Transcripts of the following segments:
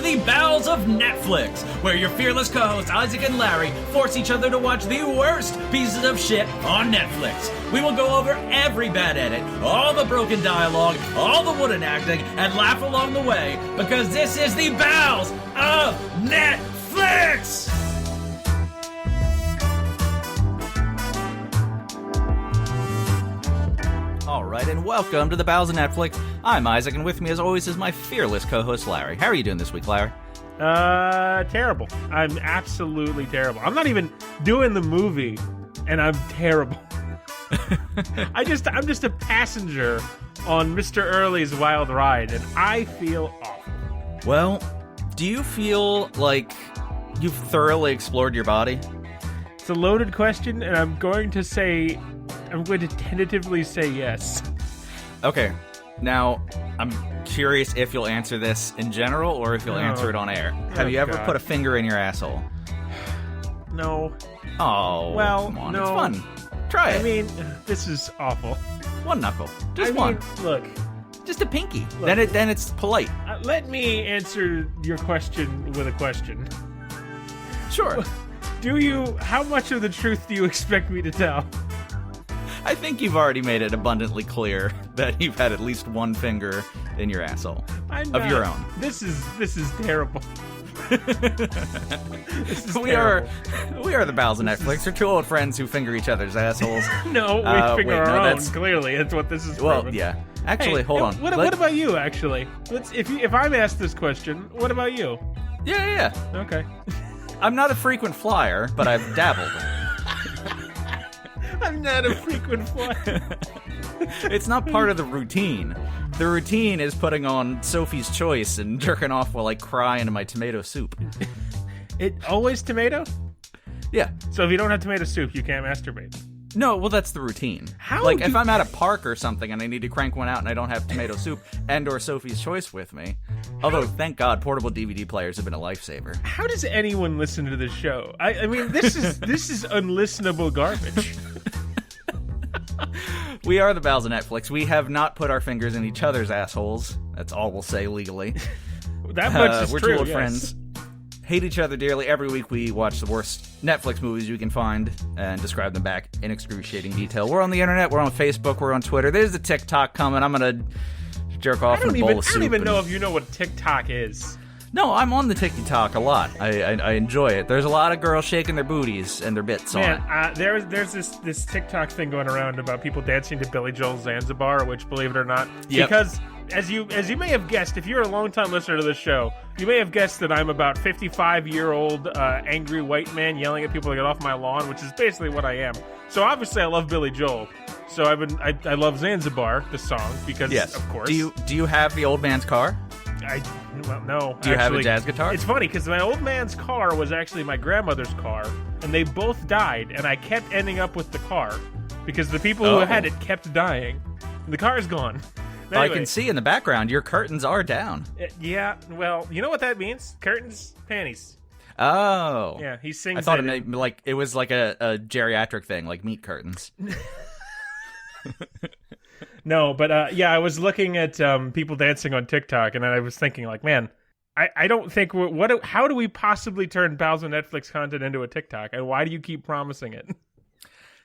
the Bowels of Netflix, where your fearless co-hosts Isaac and Larry force each other to watch the worst pieces of shit on Netflix. We will go over every bad edit, all the broken dialogue, all the wooden acting, and laugh along the way, because this is the Bowels of Netflix! Alright, and welcome to the Bowels of Netflix. I'm Isaac, and with me as always is my fearless co-host Larry. How are you doing this week, Larry? Terrible. I'm absolutely terrible. I'm not even doing the movie, and I'm terrible. I'm just a passenger on Mr. Early's wild ride, and I feel awful. Well, do you feel like you've thoroughly explored your body? It's a loaded question, and I'm going to tentatively say yes. Okay, now, I'm curious if you'll answer this in general, or if you'll answer it on air. Have you ever put a finger in your asshole? No. Oh, well, come on, no. It's fun. Try it. I mean, this is awful. One knuckle. Just one. Look. Just a pinky. Look. Then it's polite. Let me answer your question with a question. Sure. How much of the truth do you expect me to tell? I think you've already made it abundantly clear that you've had at least one finger in your asshole. Of your own. This is terrible. We are the Bowels of Netflix. We're two old friends who finger each other's assholes. No, we finger our own. Clearly, that's what this is. Well, proven. yeah. Actually, hold on. What about you? Actually, if I'm asked this question, what about you? Yeah. Okay. I'm not a frequent flyer, but I've dabbled. I'm not a frequent flyer. It's not part of the routine. The routine is putting on Sophie's Choice and jerking off while I cry into my tomato soup. It always tomato? Yeah. So if you don't have tomato soup, you can't masturbate? No, well, that's the routine. If I'm at a park or something and I need to crank one out and I don't have tomato soup and or Sophie's Choice with me, although, thank God, portable DVD players have been a lifesaver. How does anyone listen to this show? I mean, this is unlistenable garbage. We are the Bowels of Netflix. We have not put our fingers in each other's assholes. That's all we'll say legally. That much is we're true, two old yes. friends. Hate each other dearly. Every week we watch the worst Netflix movies you can find and describe them back in excruciating detail. We're on the internet. We're on Facebook. We're on Twitter. There's a TikTok coming. I'm going to jerk off in a bowl of soup. I don't even know if you know what TikTok is. No, I'm on the TikTok a lot. I enjoy it. There's a lot of girls shaking their booties and their bits on it. There's this TikTok thing going around about people dancing to Billy Joel's Zanzibar, which, believe it or not, because as you may have guessed, if you're a long-time listener to this show, you may have guessed that I'm about 55-year-old angry white man yelling at people to get off my lawn, which is basically what I am. So obviously I love Billy Joel. So I love Zanzibar, the song, because of course. Do you have the old man's car? No. Do you have a jazz guitar? It's funny, because my old man's car was actually my grandmother's car, and they both died, and I kept ending up with the car, because the people who had it kept dying. And the car's gone. Anyway, I can see in the background, your curtains are down. Yeah, well, you know what that means? Curtains, panties. Oh. Yeah, he sings I thought it was like a geriatric thing, like meat curtains. No, but I was looking at people dancing on TikTok, and I was thinking, like, man, I don't think how do we possibly turn Bowels of Netflix content into a TikTok, and why do you keep promising it?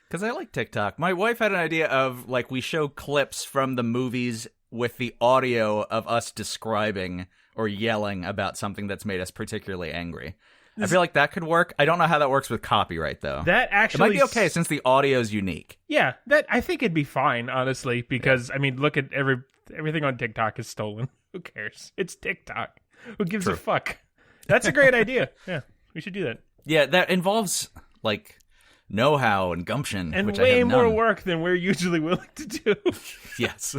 Because I like TikTok. My wife had an idea of, like, we show clips from the movies with the audio of us describing or yelling about something that's made us particularly angry. I feel like that could work. I don't know how that works with copyright, though. That actually... It might be okay, since the audio's unique. Yeah, I think it'd be fine, honestly, because, I mean, look at everything on TikTok is stolen. Who cares? It's TikTok. Who gives a fuck? That's a great idea. Yeah, we should do that. Yeah, that involves, like, know-how and gumption, and which way I have more none. work than we're usually willing to do. Yes.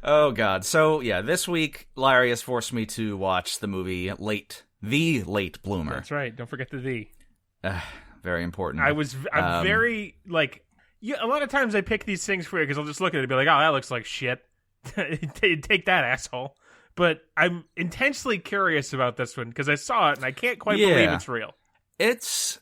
Oh, God. So, yeah, this week, Larry has forced me to watch the movie The Late Bloomer. That's right. Don't forget the "the." Very important. I'm very, like... a lot of times I pick these things for you because I'll just look at it and be like, oh, that looks like shit. Take that, asshole. But I'm intensely curious about this one because I saw it and I can't quite believe it's real. It's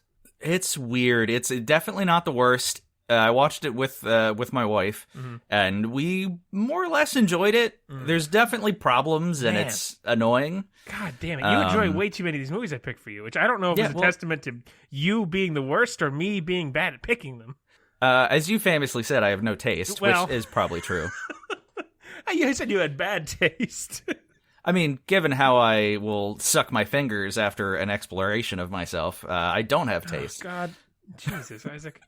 weird. It's definitely not the worst. I watched it with my wife, and we more or less enjoyed it. There's definitely problems, and it's annoying. God damn it. You enjoy way too many of these movies I picked for you, which I don't know if it's a testament to you being the worst or me being bad at picking them. As you famously said, I have no taste, which is probably true. I said you had bad taste. I mean, given how I will suck my fingers after an exploration of myself, I don't have taste. Oh, God. Jesus, Isaac.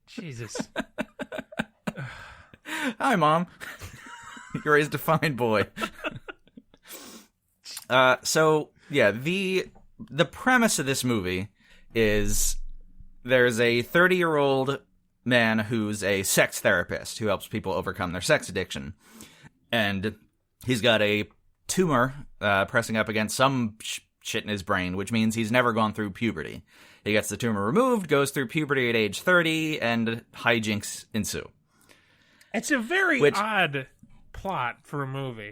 Jesus. Hi, Mom. You raised a fine boy. So, yeah, the premise of this movie is there's a 30-year-old man who's a sex therapist who helps people overcome their sex addiction. And he's got a tumor pressing up against some shit in his brain, which means he's never gone through puberty. He gets the tumor removed, goes through puberty at age 30, and hijinks ensue. It's a very odd plot for a movie.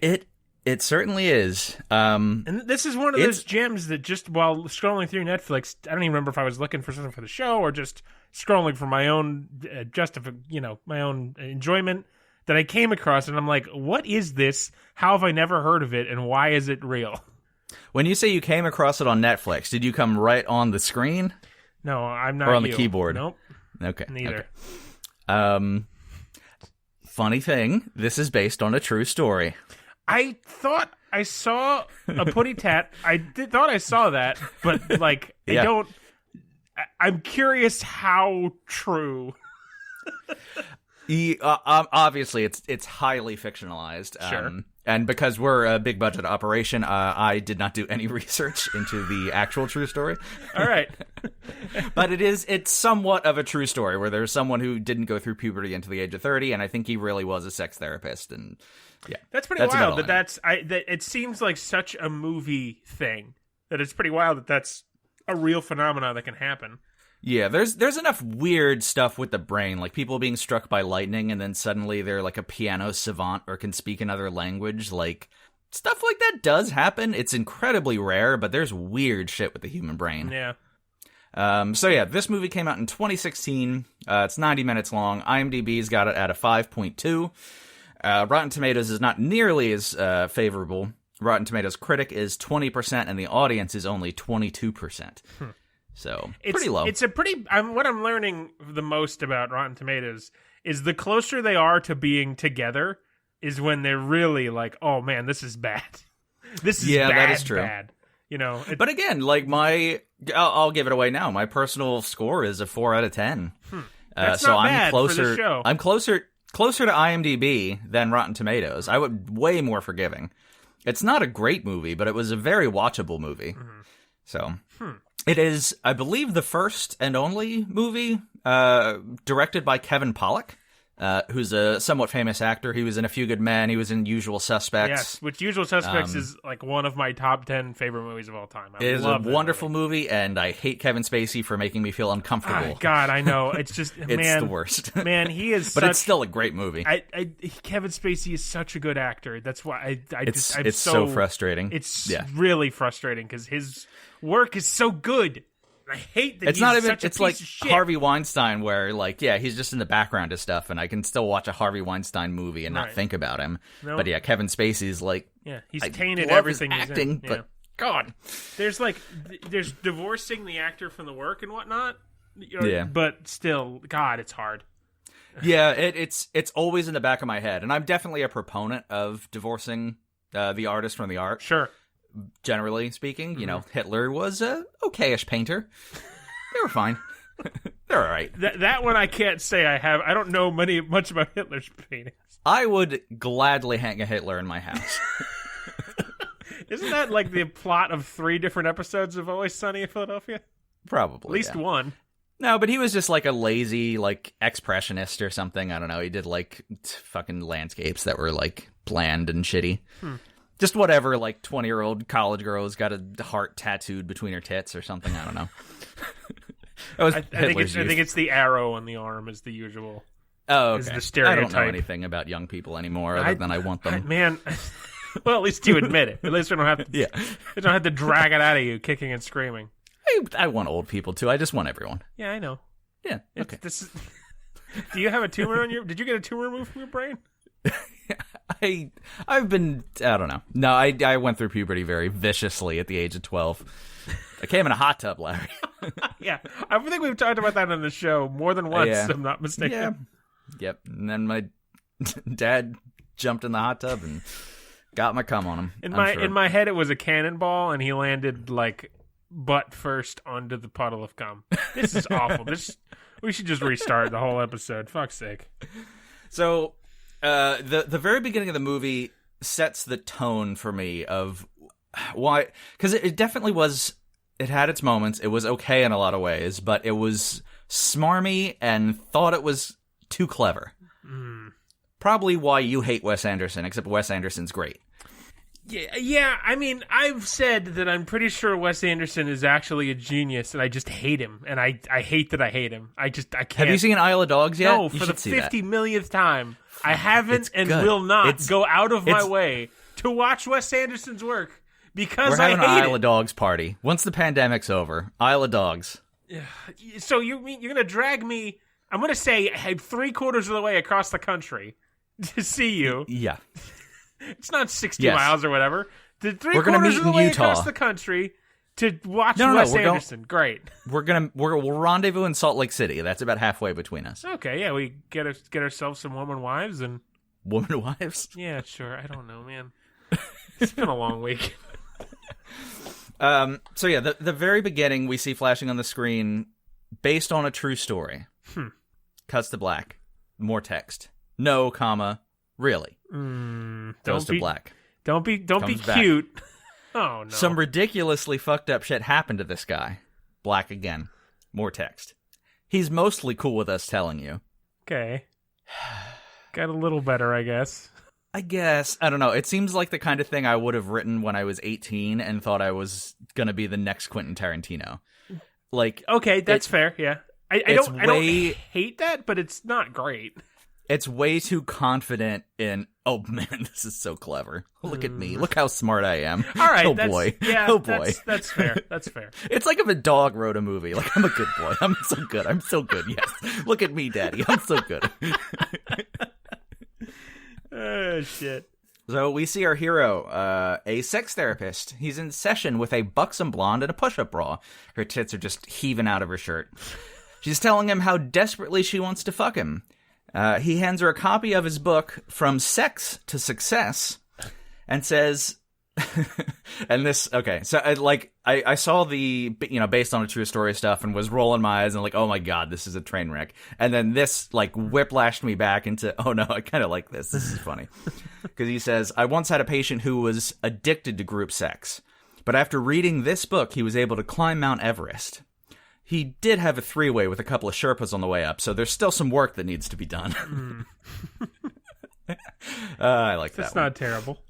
It certainly is. And this is one of those gems that just while scrolling through Netflix, I don't even remember if I was looking for something for the show or just scrolling for my own my own enjoyment, that I came across, and I'm like, what is this? How have I never heard of it, and why is it real? When you say you came across it on Netflix, did you come right on the screen? No, I'm not. Or on the keyboard? Nope. Okay. Neither. Okay. Funny thing, this is based on a true story. I thought I saw a putty tat. Thought I saw that, but like I don't. I'm curious how true. Obviously, it's highly fictionalized. Sure. And because we're a big budget operation, I did not do any research into the actual true story. All right. But it's somewhat of a true story where there's someone who didn't go through puberty until the age of 30, and I think he really was a sex therapist. And yeah, that's pretty wild. That it seems like such a movie thing that it's pretty wild that that's a real phenomenon that can happen. Yeah, there's enough weird stuff with the brain, like people being struck by lightning and then suddenly they're like a piano savant or can speak another language. Like, stuff like that does happen. It's incredibly rare, but there's weird shit with the human brain. Yeah. So yeah, this movie came out in 2016. It's 90 minutes long. IMDb's got it at a 5.2. Rotten Tomatoes is not nearly as favorable. Rotten Tomatoes critic is 20% and the audience is only 22%. So, pretty low. It's a pretty... what I'm learning the most about Rotten Tomatoes is the closer they are to being together is when they're really like, oh man, this is bad. This is bad, that is true. Bad. You know, but again, like I'll give it away now. My personal score is a 4 out of 10. That's so not I'm bad closer. For the show. I'm closer to IMDb than Rotten Tomatoes. I would way more forgiving. It's not a great movie, but it was a very watchable movie. Mm-hmm. So. It is, I believe, the first and only movie directed by Kevin Pollak, who's a somewhat famous actor. He was in A Few Good Men. He was in Usual Suspects. Yes, which Usual Suspects is like one of my top 10 favorite movies of all time. It is a wonderful movie, and I hate Kevin Spacey for making me feel uncomfortable. God, I know. It's just, it's the worst. Man, he is But it's still a great movie. Kevin Spacey is such a good actor. That's why it's so frustrating. It's really frustrating because his work is so good. I hate that it's he's not even. Such it's a like piece of shit. Harvey Weinstein, where like he's just in the background of stuff, and I can still watch a Harvey Weinstein movie and not think about him. Nope. But Kevin Spacey's like he's tainted everything his acting, he's in. but God, there's divorcing the actor from the work and whatnot. Yeah, but still, God, it's hard. Yeah, it's always in the back of my head, and I'm definitely a proponent of divorcing the artist from the art. Sure. Generally speaking, you know, Hitler was a okayish painter. They were fine. They're all right. That one I can't say I have. I don't know much about Hitler's paintings. I would gladly hang a Hitler in my house. Isn't that like the plot of 3 different episodes of Always Sunny in Philadelphia? Probably. At least one. No, but he was just like a lazy, like, expressionist or something. I don't know. He did like fucking landscapes that were like bland and shitty. Just whatever, like 20-year-old college girl who's got a heart tattooed between her tits or something. I don't know. I think it's the arrow on the arm is the usual. Oh, okay. Is the stereotype. I don't know anything about young people anymore other than I want them. Man, well, at least you admit it. At least we don't have to. We don't have to drag it out of you, kicking and screaming. I want old people too. I just want everyone. Yeah, I know. Yeah. Okay. Do you have a tumor on your... Did you get a tumor removed from your brain? I've been... I don't know. No, I went through puberty very viciously at the age of 12. I came in a hot tub, Larry. Yeah. I think we've talked about that on the show more than once, if I'm not mistaken. Yeah. Yep. And then my dad jumped in the hot tub and got my cum on him. In my head, it was a cannonball, and he landed, like, butt first onto the puddle of cum. This is awful. We should just restart the whole episode. Fuck's sake. So, the very beginning of the movie sets the tone for me of why... Because it definitely was... It had its moments. It was okay in a lot of ways, but it was smarmy and thought it was too clever. Probably why you hate Wes Anderson, except Wes Anderson's great. Yeah. I mean, I've said that I'm pretty sure Wes Anderson is actually a genius, and I just hate him. And I hate that I hate him. I can't. Have you seen Isle of Dogs yet? No, for the 50 millionth time. I haven't and will not go out of my way to watch Wes Anderson's work. Because we're having an Isle of Dogs party. Once the pandemic's over, Isle of Dogs. So you're going to drag me, I'm going to say 3/4 of the way across the country to see you. Yeah. It's not 60 miles or whatever. The 3/4 of the way across the country to watch Wes Anderson. Great. We'll rendezvous in Salt Lake City. That's about halfway between us. Okay, yeah, we get ourselves some woman wives and... Woman wives? Yeah, sure. I don't know, man. It's been a long week. So yeah, the very beginning we see flashing on the screen, based on a true story. Cuts to black. More text. No, comma, really. Goes to black. Don't be cute. Oh no. Some ridiculously fucked up shit happened to this guy. Black again. More text. He's mostly cool with us telling you. Okay. Got a little better, I guess. I guess. I don't know. It seems like the kind of thing I would have written when I was 18 and thought I was going to be the next Quentin Tarantino. Like, okay, that's fair, yeah. I don't hate that, but it's not great. It's way too confident in, oh man, this is so clever. Look at me. Look how smart I am. All right. Oh boy. Yeah, oh boy. That's fair. That's fair. It's like if a dog wrote a movie. Like, I'm a good boy. I'm so good. I'm so good. Yes. Look at me, daddy. I'm so good. Oh, shit. So we see our hero, a sex therapist. He's in session with a buxom blonde in a push-up bra. Her tits are just heaving out of her shirt. She's telling him how desperately she wants to fuck him. He hands her a copy of his book, From Sex to Success, and says... and this, okay, so I saw the, based on a true story stuff and was rolling my eyes and like, oh my god, this is a train wreck. And then this whiplashed me back into, oh no, I kind of like this. This is funny. Because he says, I once had a patient who was addicted to group sex, but after reading this book, he was able to climb Mount Everest. He did have a 3-way with a couple of Sherpas on the way up, so there's still some work that needs to be done. I like that. That's not terrible.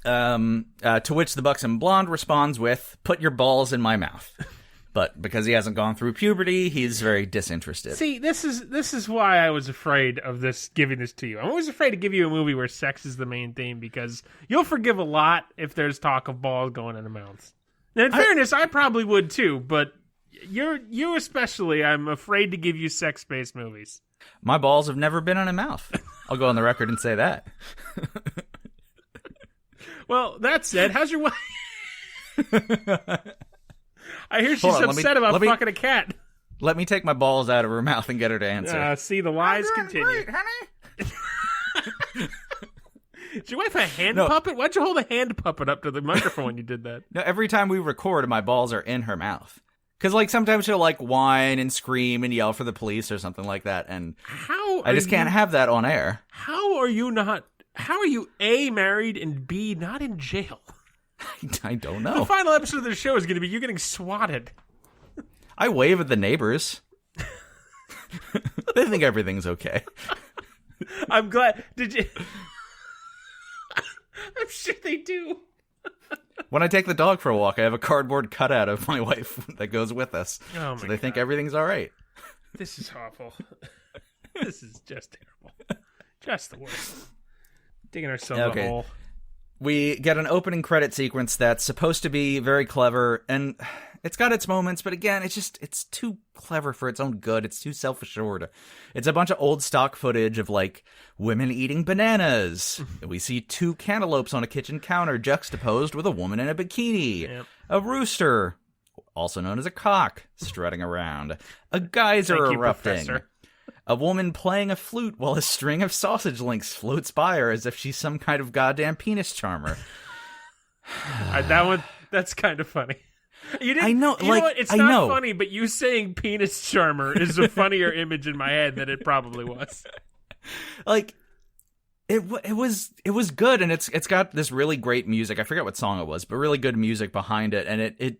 To which the buxom blonde responds with, put your balls in my mouth. But because he hasn't gone through puberty, he's very disinterested. See, this is why I was afraid of giving this to you. I'm always afraid to give you a movie where sex is the main theme, because you'll forgive a lot if there's talk of balls going in the mouth. Now, in fairness, I probably would too, but you especially, I'm afraid to give you sex-based movies. My balls have never been in a mouth. I'll go on the record and say that. Well, that said, how's your wife? I hear she's upset about fucking a cat. Let me take my balls out of her mouth and get her to answer. See, the lies continue. Great, honey. Is your wife a hand puppet? Why'd you hold a hand puppet up to the microphone when you did that? No, every time we record, my balls are in her mouth. Because, sometimes she'll, whine and scream and yell for the police or something like that, and I just can't have that on air. How are you, A, married, and B, not in jail? I don't know. The final episode of the show is going to be you getting swatted. I wave at the neighbors. They think everything's okay. I'm glad. Did you... I'm sure they do. When I take the dog for a walk, I have a cardboard cutout of my wife that goes with us. Oh my so they think everything's all right. This is awful. This is just terrible. Just the worst. Digging ourselves a hole. We get an opening credit sequence that's supposed to be very clever, and It's got its moments, but again, it's too clever for its own good. It's too self-assured. It's a bunch of old stock footage of, like, women eating bananas. We see 2 cantaloupes on a kitchen counter juxtaposed with a woman in a bikini. Yep. A rooster, also known as a cock, strutting around. A geyser Thank you, erupting. Professor. A woman playing a flute while a string of sausage links floats by her as if she's some kind of goddamn penis charmer. That's kind of funny. You didn't, I know, you like, know what? It's I not know. funny, but you saying penis charmer is a funnier image in my head than it probably was. Like, it was good, and it's got this really great music. I forget what song it was, but really good music behind it, and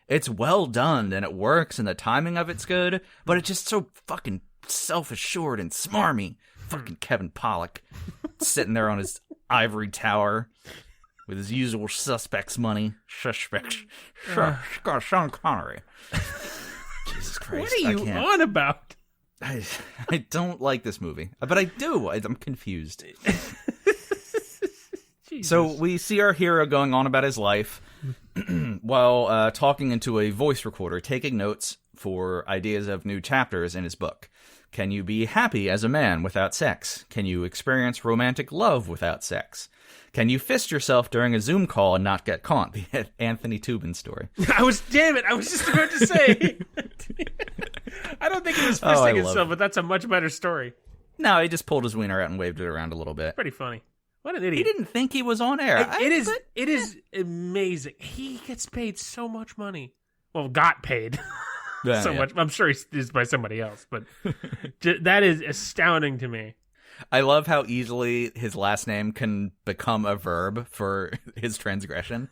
it's well done, and it works, and the timing of it's good, but it's just so fucking self-assured and smarmy. Fucking Kevin Pollak sitting there on his ivory tower with his usual suspects money. Suspects. Sean Connery. Jesus Christ. What are you on about? I don't like this movie, but I do. I'm confused. So we see our hero going on about his life while talking into a voice recorder, taking notes for ideas of new chapters in his book. Can you be happy as a man without sex? Can you experience romantic love without sex? Can you fist yourself during a Zoom call and not get caught? The Anthony Tubin story. I was just about to say. I don't think it was fisting himself, but that's a much better story. No, he just pulled his wiener out and waved it around a little bit. Pretty funny. What an idiot. He didn't think he was on air. It is amazing. He gets paid so much money. Well, got paid so much. I'm sure he's by somebody else, but that is astounding to me. I love how easily his last name can become a verb for his transgression.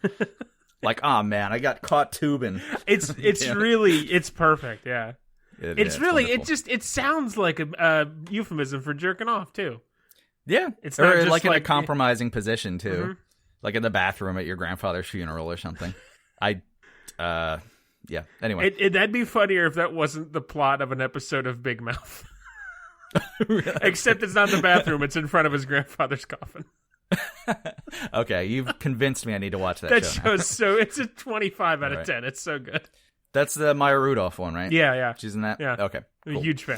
Like, oh man, I got caught tubing. It's really, it's perfect. Yeah. It's really, wonderful. it sounds like a euphemism for jerking off too. Yeah. It's not just like in a compromising position too. Mm-hmm. Like in the bathroom at your grandfather's funeral or something. Yeah. Anyway. That'd be funnier if that wasn't the plot of an episode of Big Mouth. Except it's not in the bathroom, it's in front of his grandfather's coffin. Okay, you've convinced me I need to watch that show. That show's it's a 25 out of 10. It's so good. That's the Maya Rudolph one, right? Yeah. She's in that? Yeah. Okay. I'm cool. a huge fan.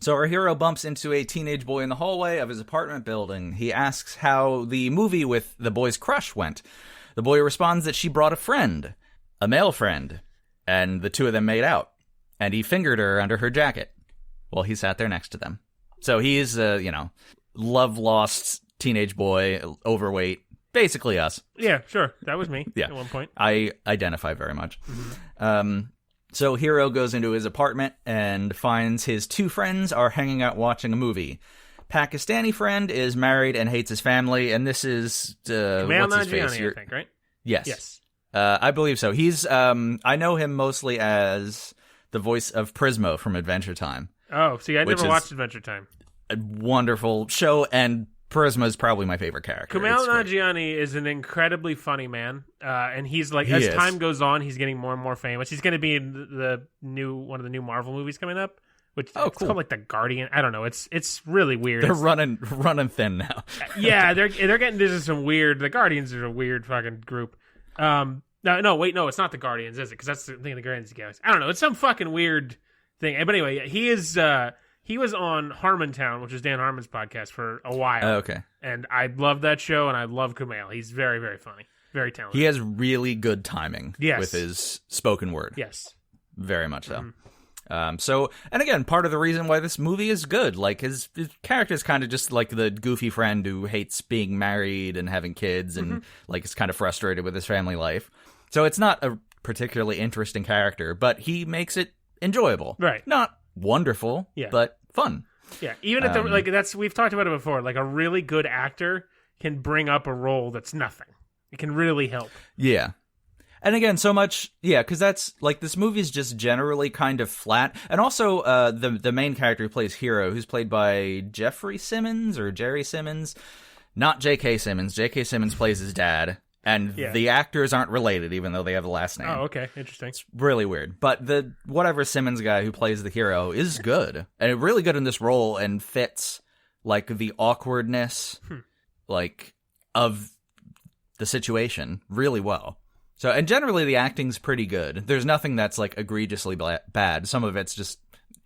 So our hero bumps into a teenage boy in the hallway of his apartment building. He asks how the movie with the boy's crush went. The boy responds that she brought a friend, a male friend, and the two of them made out. And he fingered her under her jacket. Well, he sat there next to them. So he's a, love-lost teenage boy, overweight, basically us. Yeah, sure. That was me at one point. I identify very much. Mm-hmm. So Hero goes into his apartment and finds his 2 friends are hanging out watching a movie. Pakistani friend is married and hates his family, and this is, what's his face? I think, right? Yes. I believe so. He's, I know him mostly as the voice of Prismo from Adventure Time. Oh, see, I never watched Adventure Time. A wonderful show, and Prisma is probably my favorite character. Kumail Nanjiani is an incredibly funny man, and he's like, as time goes on, he's getting more and more famous. He's going to be in one of the new Marvel movies coming up, which it's called like The Guardian. I don't know. It's really weird. They're running thin now. Yeah, they're getting into some weird. The Guardians are a weird fucking group. No, it's not the Guardians, is it? Because that's the thing of the Guardians of the Galaxy. I don't know. It's some fucking weird thing. But anyway, he is. He was on Harmontown, which is Dan Harmon's podcast, for a while. Oh, okay. And I love that show, and I love Kumail. He's very, very funny. Very talented. He has really good timing with his spoken word. Yes. Very much so. Mm-hmm. And again, part of the reason why this movie is good, like his character is kind of just like the goofy friend who hates being married and having kids and like is kind of frustrated with his family life. So it's not a particularly interesting character, but he makes it enjoyable. Right. Not wonderful, but fun. Yeah, even at we've talked about it before. Like a really good actor can bring up a role that's nothing. It can really help. Yeah, and again, so much. Yeah, because that's like this movie is just generally kind of flat, and also the main character who plays Hero, who's played by Jeffrey Simmons or Jerry Simmons, not J.K. Simmons. J.K. Simmons plays his dad. And the actors aren't related, even though they have the last name. Oh, okay. Interesting. It's really weird. But the whatever Simmons guy who plays the hero is good. And really good in this role and fits, like, the awkwardness, like, of the situation really well. So, and generally the acting's pretty good. There's nothing that's like egregiously bad. Some of it's just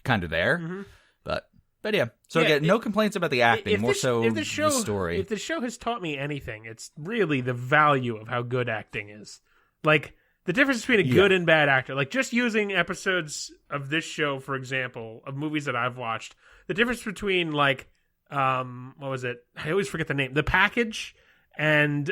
kind of there. But yeah. So again, no complaints about the acting, the story. If the show has taught me anything, it's really the value of how good acting is. Like, the difference between a good and bad actor. Like, just using episodes of this show, for example, of movies that I've watched, the difference between, like, what was it? I always forget the name. The Package and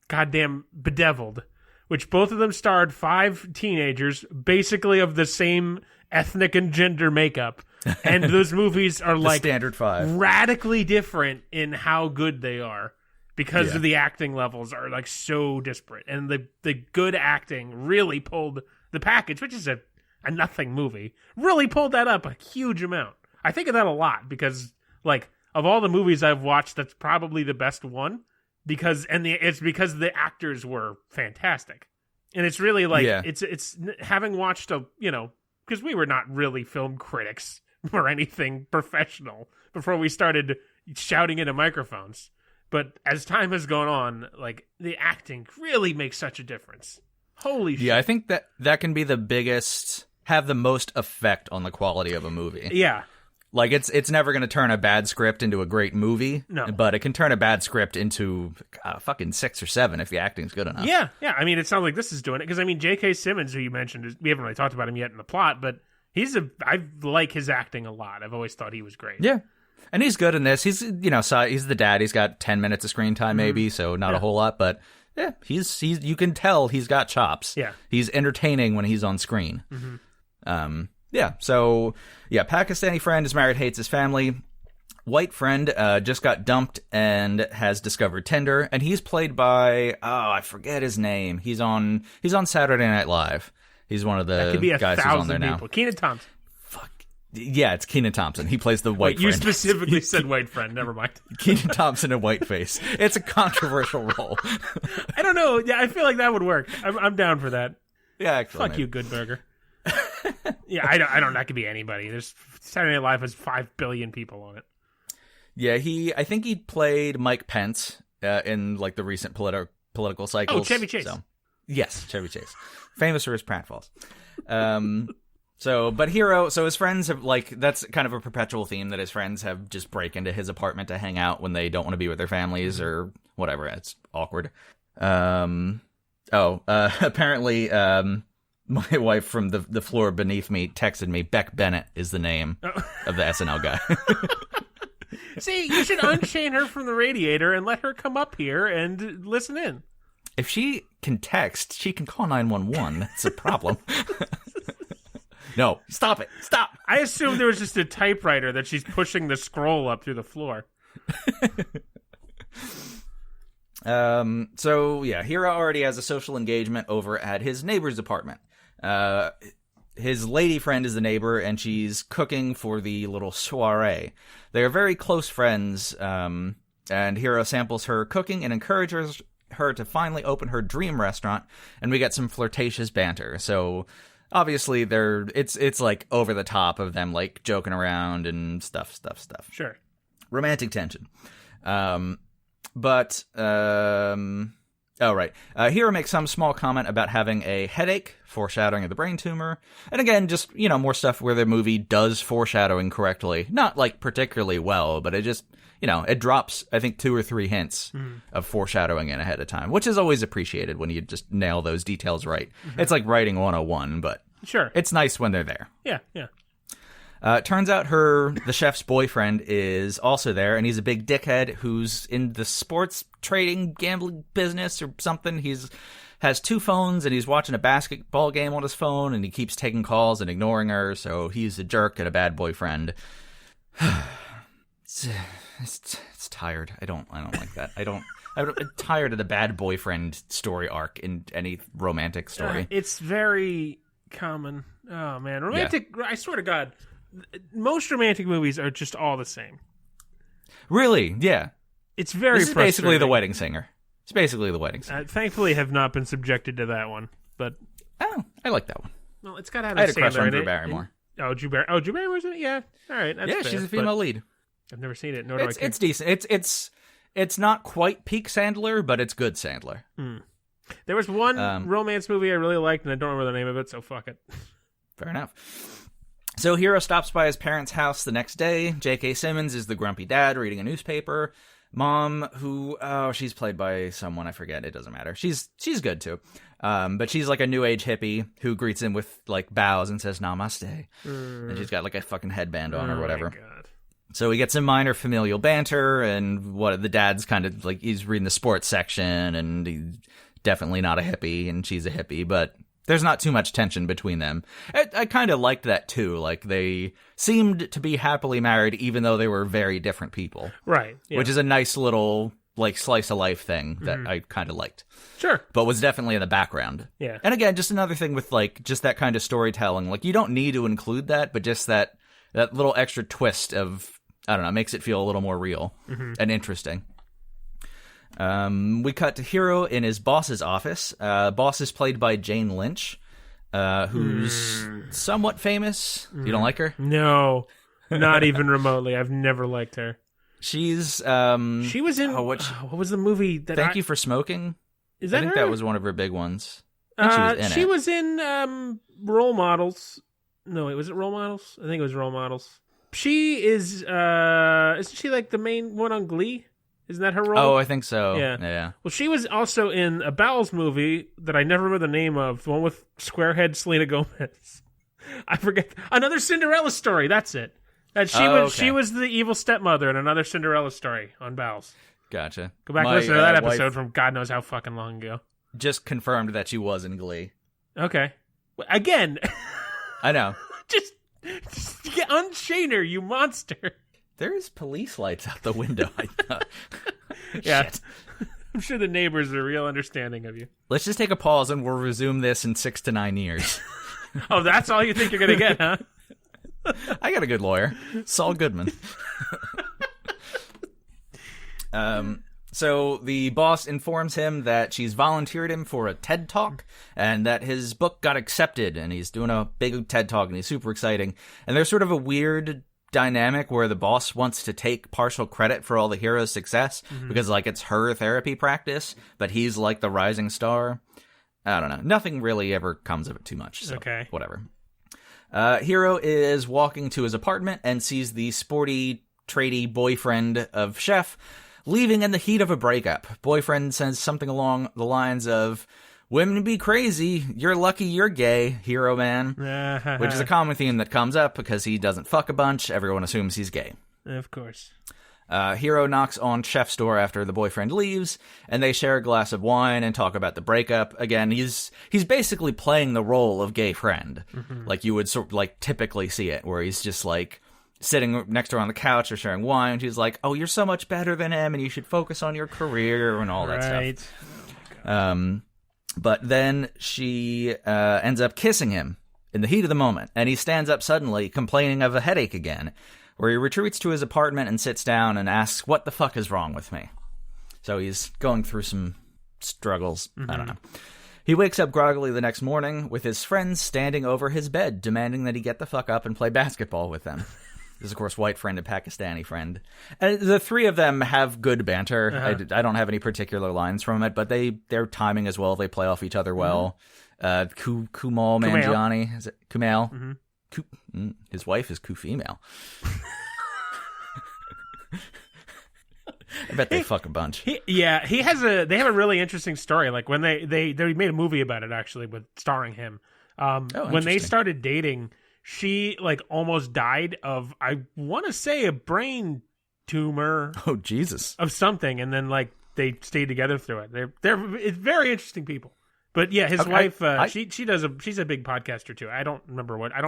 goddamn Bedeviled, which both of them starred 5 teenagers, basically of the same ethnic and gender makeup. And those movies are like standard 5, radically different in how good they are because of the acting levels are like so disparate. And the good acting really pulled The Package, which is a nothing movie, really pulled that up a huge amount. I think of that a lot because, like, of all the movies I've watched, that's probably the best one it's because the actors were fantastic. And it's really like it's having watched because we were not really film critics or anything professional before we started shouting into microphones. But as time has gone on, like, the acting really makes such a difference. Holy shit. Yeah, I think that can be have the most effect on the quality of a movie. Yeah. Like, it's never going to turn a bad script into a great movie. No. But it can turn a bad script into fucking 6 or 7 if the acting's good enough. Yeah. I mean, it sounds like this is doing it. Because, I mean, J.K. Simmons, who you mentioned, we haven't really talked about him yet in the plot, but I like his acting a lot. I've always thought he was great. Yeah. And he's good in this. He's, he's the dad. He's got 10 minutes of screen time maybe, so not a whole lot. But, yeah, he's you can tell he's got chops. Yeah. He's entertaining when he's on screen. Yeah, so, Pakistani friend is married, hates his family. White friend just got dumped and has discovered Tinder, and he's played by, I forget his name. He's on Saturday Night Live. He's one of the guys who's on there now. Kenan Thompson. Fuck. Yeah, it's Kenan Thompson. He plays the white friend. You specifically said white friend. Never mind. Kenan Thompson and whiteface. It's a controversial role. I don't know. Yeah, I feel like that would work. I'm down for that. Yeah, actually. Fuck you, Good Burger. Yeah, I don't. That could be anybody. There's Saturday Night Live has 5 billion people on it. Yeah, I think he played Mike Pence in like the recent political cycles. Oh, Chevy Chase. So, yes, Chevy Chase, famous for his pratfalls. But Hero, so his friends have that's kind of a perpetual theme that his friends have just break into his apartment to hang out when they don't want to be with their families or whatever. It's awkward. Apparently, my wife from the floor beneath me texted me, Beck Bennett is the name of the SNL guy. See, you should unchain her from the radiator and let her come up here and listen in. If she can text, she can call 911. That's a problem. No, stop it. Stop. I assumed there was just a typewriter that she's pushing the scroll up through the floor. Hero already has a social engagement over at his neighbor's apartment. His lady friend is the neighbor, and she's cooking for the little soiree. They are very close friends, and Hero samples her cooking and encourages her to finally open her dream restaurant, and we get some flirtatious banter. So obviously it's like over the top of them like joking around and stuff. Sure. Romantic tension. Hero makes some small comment about having a headache, foreshadowing of the brain tumor. And again, just, more stuff where the movie does foreshadowing correctly. Not, particularly well, but it just, it drops, I think, 2 or 3 hints of foreshadowing in ahead of time, which is always appreciated when you just nail those details right. Mm-hmm. It's like writing 101, but sure, it's nice when they're there. Yeah. Turns out the chef's boyfriend is also there, and he's a big dickhead who's in the sports trading gambling business or something. Has 2 phones, and he's watching a basketball game on his phone, and he keeps taking calls and ignoring her, so he's a jerk and a bad boyfriend. It's tired. I don't like that. I'm tired of the bad boyfriend story arc in any romantic story. It's very common. Oh, man. Romantic, I swear to God, most romantic movies are just all the same. Really? Yeah. It's very frustrating. This is basically The Wedding Singer. It's basically The Wedding Singer. Thankfully, have not been subjected to that one, but... Oh, I like that one. Well, it's got Adam Sandler. I had a crush on Drew Barrymore. Drew Barrymore's in it? Yeah. All right, that's fair, she's a female lead. I've never seen it, nor do I care. It's decent. It's not quite peak Sandler, but it's good Sandler. There was one romance movie I really liked, and I don't remember the name of it, so fuck it. Fair enough. So Hiro stops by his parents' house the next day. J.K. Simmons is the grumpy dad reading a newspaper. Mom, who, she's played by someone, I forget, it doesn't matter. She's good too. But she's like a new age hippie who greets him with like bows and says namaste. And she's got like a fucking headband on or whatever. My God. So we get some minor familial banter, and what the dad's kind of like, he's reading the sports section, and he's definitely not a hippie, and she's a hippie, but there's not too much tension between them. I kind of liked that too. Like, they seemed to be happily married, even though they were very different people. Right. Yeah. Which is a nice little like slice of life thing that I kind of liked. Sure. But was definitely in the background. Yeah. And again, just another thing with like just that kind of storytelling. Like, you don't need to include that, but just that little extra twist of, I don't know, makes it feel a little more real and interesting. We cut to Hiro in his boss's office. Boss is played by Jane Lynch, who's somewhat famous. You don't like her? No, not even remotely. I've never liked her. She's she was in what was the movie that Thank You for Smoking? Is that I think her? that was one of her big ones. I think she was in Role Models. No, wait, was it Role Models? I think it was Role Models. She is isn't she like the main one on Glee? Isn't that her role? Oh, I think so. Yeah. Well, she was also in a Bowles movie that I never remember the name of, the one with squarehead Selena Gomez. I forget. Another Cinderella Story. That's it. And she was the evil stepmother in another Cinderella Story on Bowles. Gotcha. Go back and listen to that episode from God knows how fucking long ago. Just confirmed that she was in Glee. Okay. Again. I know. Just unchain her, you monster. There's police lights out the window. I thought. Yeah. Shit. I'm sure the neighbors are real understanding of you. Let's just take a pause and we'll resume this in 6 to 9 years. Oh, that's all you think you're going to get, huh? I got a good lawyer. Saul Goodman. So the boss informs him that she's volunteered him for a TED Talk and that his book got accepted and he's doing a big TED Talk and he's super exciting. And there's sort of a weird dynamic where the boss wants to take partial credit for all the hero's success because like it's her therapy practice, but he's like the rising star. I don't know. Nothing really ever comes of it too much. So okay. Whatever. Hiro is walking to his apartment and sees the sporty, tradey boyfriend of Chef leaving in the heat of a breakup. Boyfriend says something along the lines of, "Women be crazy. You're lucky you're gay, hero man." Which is a common theme that comes up because he doesn't fuck a bunch. Everyone assumes he's gay. Of course. Hiro knocks on Chef's door after the boyfriend leaves, and they share a glass of wine and talk about the breakup. Again, he's basically playing the role of gay friend, like you would sort of like typically see it, where he's just like sitting next to her on the couch or sharing wine. And she's like, "Oh, you're so much better than him, and you should focus on your career," and all that stuff. But then she ends up kissing him in the heat of the moment, and he stands up suddenly, complaining of a headache again, where he retreats to his apartment and sits down and asks, "What the fuck is wrong with me?" So he's going through some struggles. I don't know. He wakes up groggily the next morning with his friends standing over his bed, demanding that he get the fuck up and play basketball with them. There's, of course, white friend and Pakistani friend. And the three of them have good banter. I don't have any particular lines from it, but they're timing as well. They play off each other well. Kumail Nanjiani. Is it Kumail? His wife is female. I bet they fuck a bunch. They have a really interesting story. Like when they made a movie about it, actually, with starring him. When they started dating, she like almost died of, I want to say, a brain tumor. Oh, Jesus. Of something, and then like they stayed together through it. It's very interesting people. But yeah, his wife, she's a big podcaster too. I don't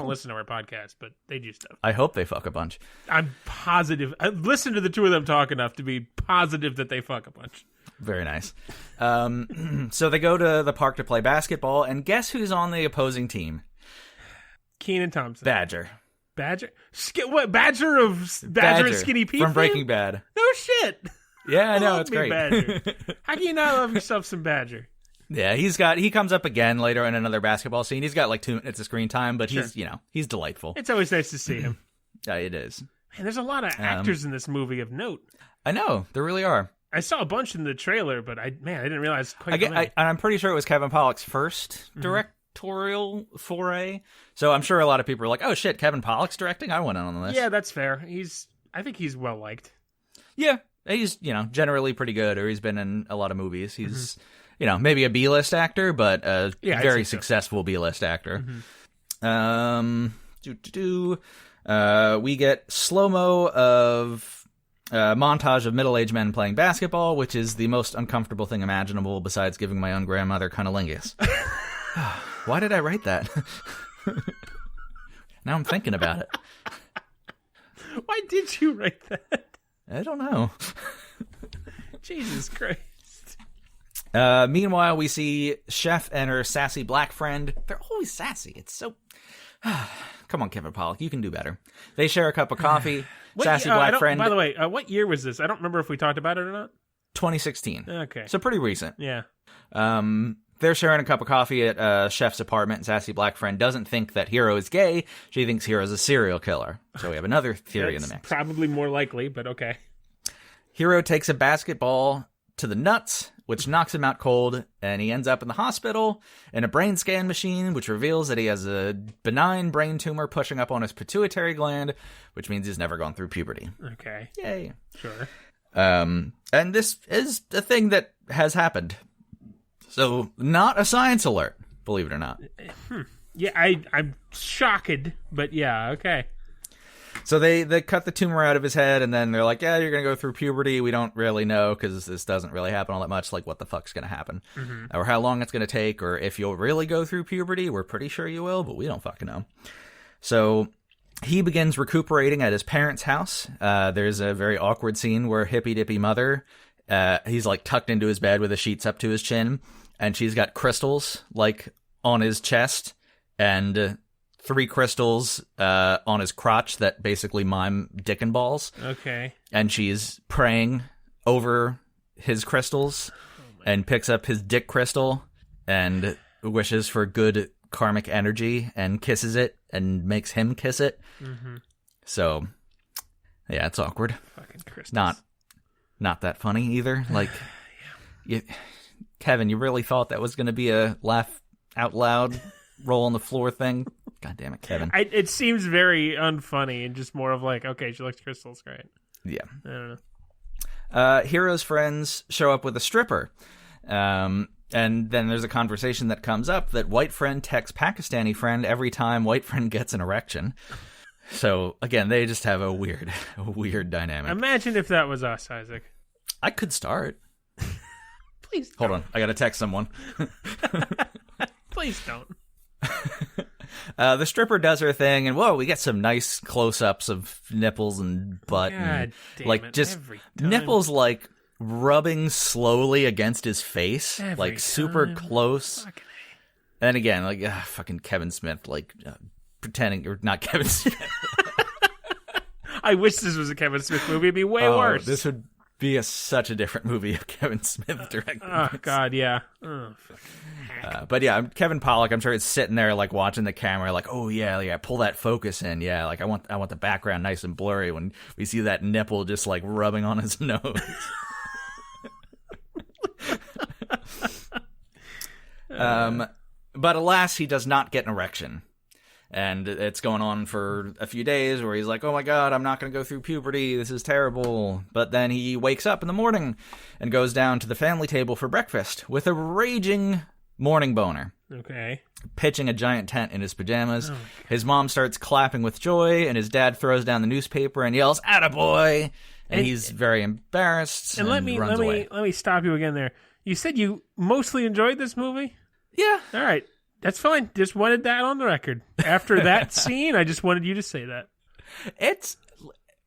listen to her podcast, but they do stuff. I hope they fuck a bunch. I'm positive. I've listened to the two of them talk enough to be positive that they fuck a bunch. Very nice. So they go to the park to play basketball, and guess who's on the opposing team? Kenan Thompson. Badger? What? Badger and Skinny Pete from Breaking Bad. No shit. Yeah, I know, it's great. Badger. How can you not love yourself some Badger? Yeah, he comes up again later in another basketball scene. He's got like 2 minutes of screen time, but he's delightful. It's always nice to see him. Yeah, it is. Man, there's a lot of actors in this movie of note. I know, there really are. I saw a bunch in the trailer, but I didn't realize quite how many. I'm pretty sure it was Kevin Pollak's first directorial foray. So I'm sure a lot of people are like, "Oh shit, Kevin Pollak's directing? I went in on this." Yeah, that's fair. I think he's well liked. Yeah, he's generally pretty good, or he's been in a lot of movies. He's maybe a B-list actor, but a very successful B-list actor. We get slow-mo of montage of middle-aged men playing basketball, which is the most uncomfortable thing imaginable besides giving my own grandmother cunnilingus. Why did I write that? Now I'm thinking about it. Why did you write that? I don't know. Jesus Christ. Meanwhile, we see Chef and her sassy black friend. They're always sassy. It's so... Come on, Kevin Pollak, you can do better. They share a cup of coffee. Sassy black friend. By the way, what year was this? I don't remember if we talked about it or not. 2016. Okay. So pretty recent. Yeah. They're sharing a cup of coffee at Chef's apartment. Sassy black friend doesn't think that Hero is gay. She thinks Hero's a serial killer. So we have another theory in the mix. Probably more likely, but okay. Hero takes a basketball to the nuts, which knocks him out cold, and he ends up in the hospital in a brain scan machine, which reveals that he has a benign brain tumor pushing up on his pituitary gland, which means he's never gone through puberty. Okay. Yay. Sure. And this is a thing that has happened. So, not a science alert, believe it or not. Yeah, I'm shocked, but yeah, okay. So they cut the tumor out of his head, and then they're like, yeah, you're going to go through puberty. We don't really know, because this doesn't really happen all that much. Like, what the fuck's going to happen? Or how long it's going to take, or if you'll really go through puberty. We're pretty sure you will, but we don't fucking know. So he begins recuperating at his parents' house. There's a very awkward scene where hippy-dippy mother, he's like tucked into his bed with the sheets up to his chin, and she's got crystals like on his chest, and 3 crystals on his crotch that basically mime dick and balls. Okay. And she's praying over his crystals and picks up his dick crystal and wishes for good karmic energy and kisses it and makes him kiss it. So, yeah, it's awkward. Fucking crystals. Not that funny either. Like, Kevin, you really thought that was going to be a laugh out loud, roll on the floor thing? God damn it, Kevin. It seems very unfunny and just more of like, okay, she likes crystals, great. Yeah. I don't know. Hero's friends show up with a stripper. And then there's a conversation that comes up that white friend texts Pakistani friend every time white friend gets an erection. So, again, they just have a weird dynamic. Imagine if that was us, Isaac. I could start. Please don't. Hold on. I got to text someone. Please don't. The stripper does her thing, and whoa, we get some nice close-ups of nipples and butt. God damn like, it, just every time. nipples, like, rubbing slowly against his face. Every like, super time. close. Fucking And again, like, fucking Kevin Smith, like, pretending, or not Kevin Smith. I wish this was a Kevin Smith movie. It'd be way worse. This would be such a different movie if Kevin Smith directed Oh, this. God, yeah. Oh, But yeah, Kevin Pollak, I'm sure is sitting there like watching the camera, like, oh yeah, pull that focus in, yeah, like I want the background nice and blurry when we see that nipple just like rubbing on his nose. But alas, he does not get an erection. And it's going on for a few days where he's like, oh my God, I'm not going to go through puberty. This is terrible. But then he wakes up in the morning and goes down to the family table for breakfast with a raging morning boner. okay. Pitching a giant tent in his pajamas. His mom starts clapping with joy, and his dad throws down the newspaper and yells, "Attaboy!" And he's very embarrassed and runs away. Let me stop you again there. You said you mostly enjoyed this movie? Yeah. All right. That's fine. Just wanted that on the record. After that scene, I just wanted you to say that.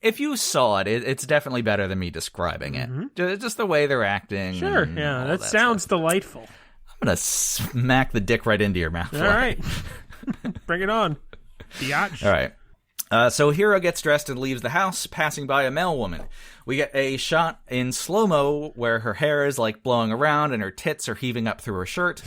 If you saw it, it's definitely better than me describing it. Just the way they're acting. Sure. Yeah, that sounds delightful. I'm going to smack the dick right into your mouth. All right. Bring it on. Biatch. All right. So Hero gets dressed and leaves the house, passing by a male woman. We get a shot in slow-mo where her hair is like blowing around and her tits are heaving up through her shirt.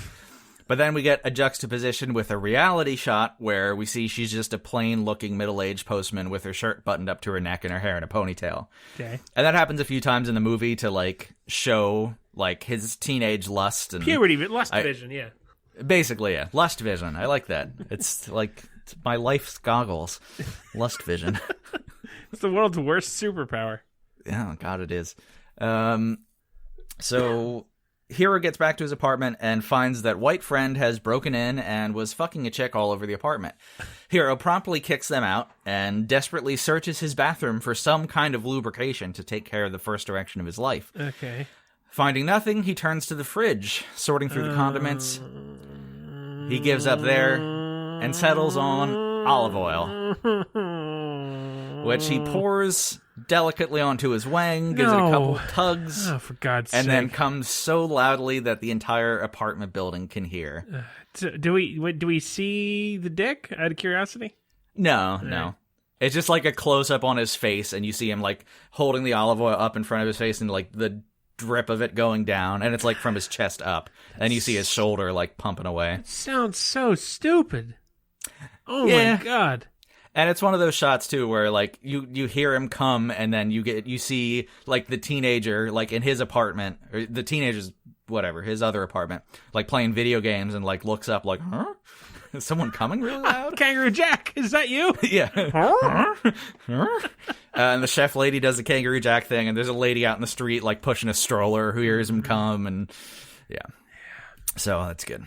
But then we get a juxtaposition with a reality shot where we see she's just a plain-looking middle-aged postman with her shirt buttoned up to her neck and her hair in a ponytail. Okay. And that happens a few times in the movie to, like, show, like, his teenage lust. And Puberty, lust vision, yeah. Basically, yeah. Lust vision. I like that. It's, like, it's my life's goggles. Lust vision. It's the world's worst superpower. Oh, God, it is. So Hero gets back to his apartment and finds that white friend has broken in and was fucking a chick all over the apartment. Hero promptly kicks them out and desperately searches his bathroom for some kind of lubrication to take care of the first erection of his life. Okay. Finding nothing, he turns to the fridge, sorting through the condiments. He gives up there and settles on olive oil, which he pours delicately onto his wang, gives it a couple tugs, for God's sake. And then comes so loudly that the entire apartment building can hear. Do we see the dick, out of curiosity? No. It's just like a close-up on his face, and you see him like holding the olive oil up in front of his face and like the drip of it going down, and it's like from his chest up. And you see his shoulder like pumping away. It sounds so stupid. Oh my God. And it's one of those shots too where like you hear him come, and then you see like the teenager like in his apartment, or the teenager's whatever, his other apartment, like playing video games, and like looks up like, huh? Is someone coming really loud? Kangaroo Jack, is that you? Yeah. And the chef lady does the Kangaroo Jack thing, and there's a lady out in the street like pushing a stroller who hears him come, and yeah. So that's good.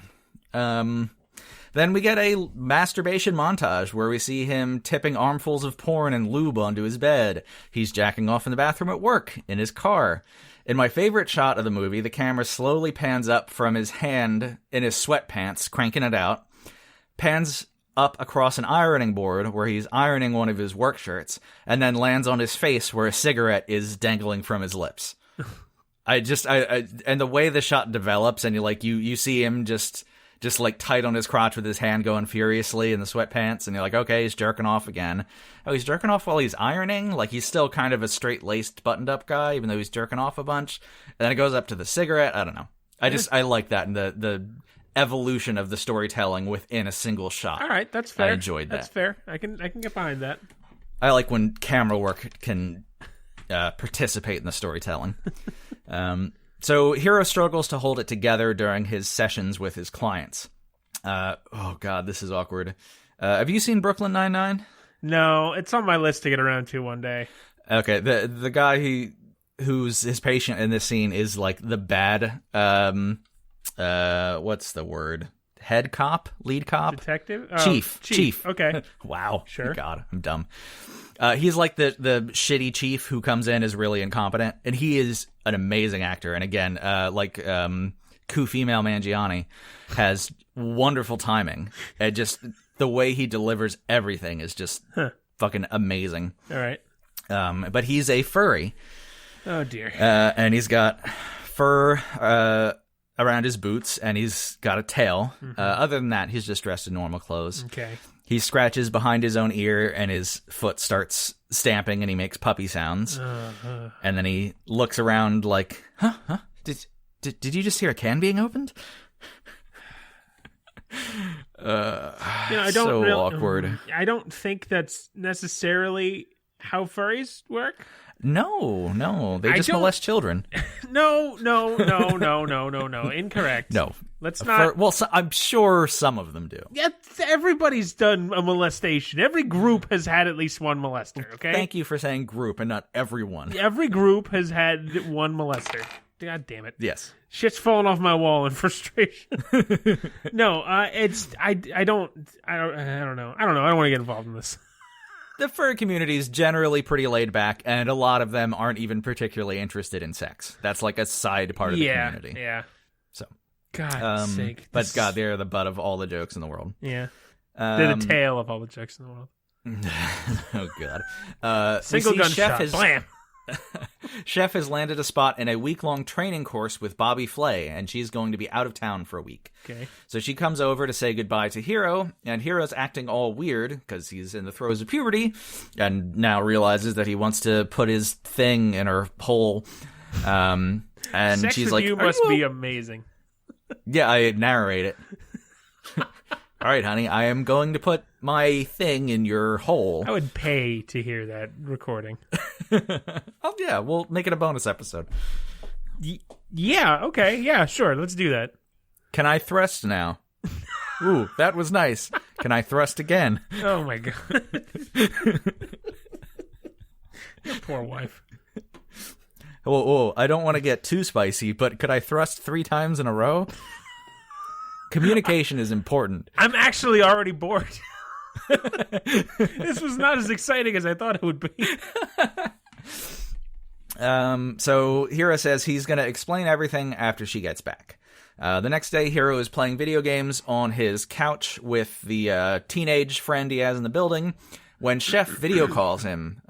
Then we get a masturbation montage where we see him tipping armfuls of porn and lube onto his bed. He's jacking off in the bathroom at work, in his car. In my favorite shot of the movie, the camera slowly pans up from his hand in his sweatpants, cranking it out, pans up across an ironing board where he's ironing one of his work shirts, and then lands on his face where a cigarette is dangling from his lips. And the way the shot develops, and you see him just like tight on his crotch with his hand going furiously in the sweatpants, and you're like, okay, he's jerking off again. Oh, he's jerking off while he's ironing? Like, he's still kind of a straight-laced, buttoned-up guy, even though he's jerking off a bunch. And then it goes up to the cigarette. I don't know. I like that, and the evolution of the storytelling within a single shot. All right, that's fair. I enjoyed that. That's fair. I can get behind that. I like when camera work can participate in the storytelling. So Hero struggles to hold it together during his sessions with his clients. Oh God, this is awkward. Have you seen Brooklyn Nine-Nine? No, it's on my list to get around to one day. Okay, the guy who's his patient in this scene is like the bad what's the word? Head cop? Lead cop? Detective? Oh, Chief. Okay. Wow. Sure. God, I'm dumb. He's like the shitty chief who comes in is really incompetent, and he is an amazing actor. And again, Coup Female Mangiani has wonderful timing. And just the way he delivers everything is just fucking amazing. All right. But he's a furry. Oh, dear. And he's got fur around his boots, and he's got a tail. Mm-hmm. Other than that, he's just dressed in normal clothes. Okay. He scratches behind his own ear, and his foot starts stamping, and he makes puppy sounds. And then he looks around like, huh? Did you just hear a can being opened? Awkward. I don't think that's necessarily how furries work. No. They just molest children. No. Incorrect. No. Let's not. I'm sure some of them do. Yeah, everybody's done a molestation. Every group has had at least one molester, okay? Thank you for saying group and not everyone. Every group has had one molester. God damn it. Yes. Shit's falling off my wall in frustration. No, I don't know. I don't want to get involved in this. The furry community is generally pretty laid back, and a lot of them aren't even particularly interested in sex. That's like a side part of the community. Yeah. So, God's sake. But God, they're the butt of all the jokes in the world. Yeah. They're the tail of all the jokes in the world. Oh, God. Single gunshot. Blam. Chef has landed a spot in a week-long training course with Bobby Flay, and she's going to be out of town for a week. Okay. So she comes over to say goodbye to Hero, and Hero's acting all weird because he's in the throes of puberty and now realizes that he wants to put his thing in her hole. And Sex she's with like, you must be amazing. Yeah, I narrate it. All right, honey, I am going to put my thing in your hole. I would pay to hear that recording. Oh, yeah, we'll make it a bonus episode. Yeah, okay, yeah, sure, let's do that. Can I thrust now? Ooh, that was nice. Can I thrust again? Oh, my God. Your poor wife. Whoa, I don't want to get too spicy, but could I thrust 3 times in a row? Communication is important. I'm actually already bored. This was not as exciting as I thought it would be. So Hiro says he's going to explain everything after she gets back. The next day, Hiro is playing video games on his couch with the teenage friend he has in the building when Chef video calls him.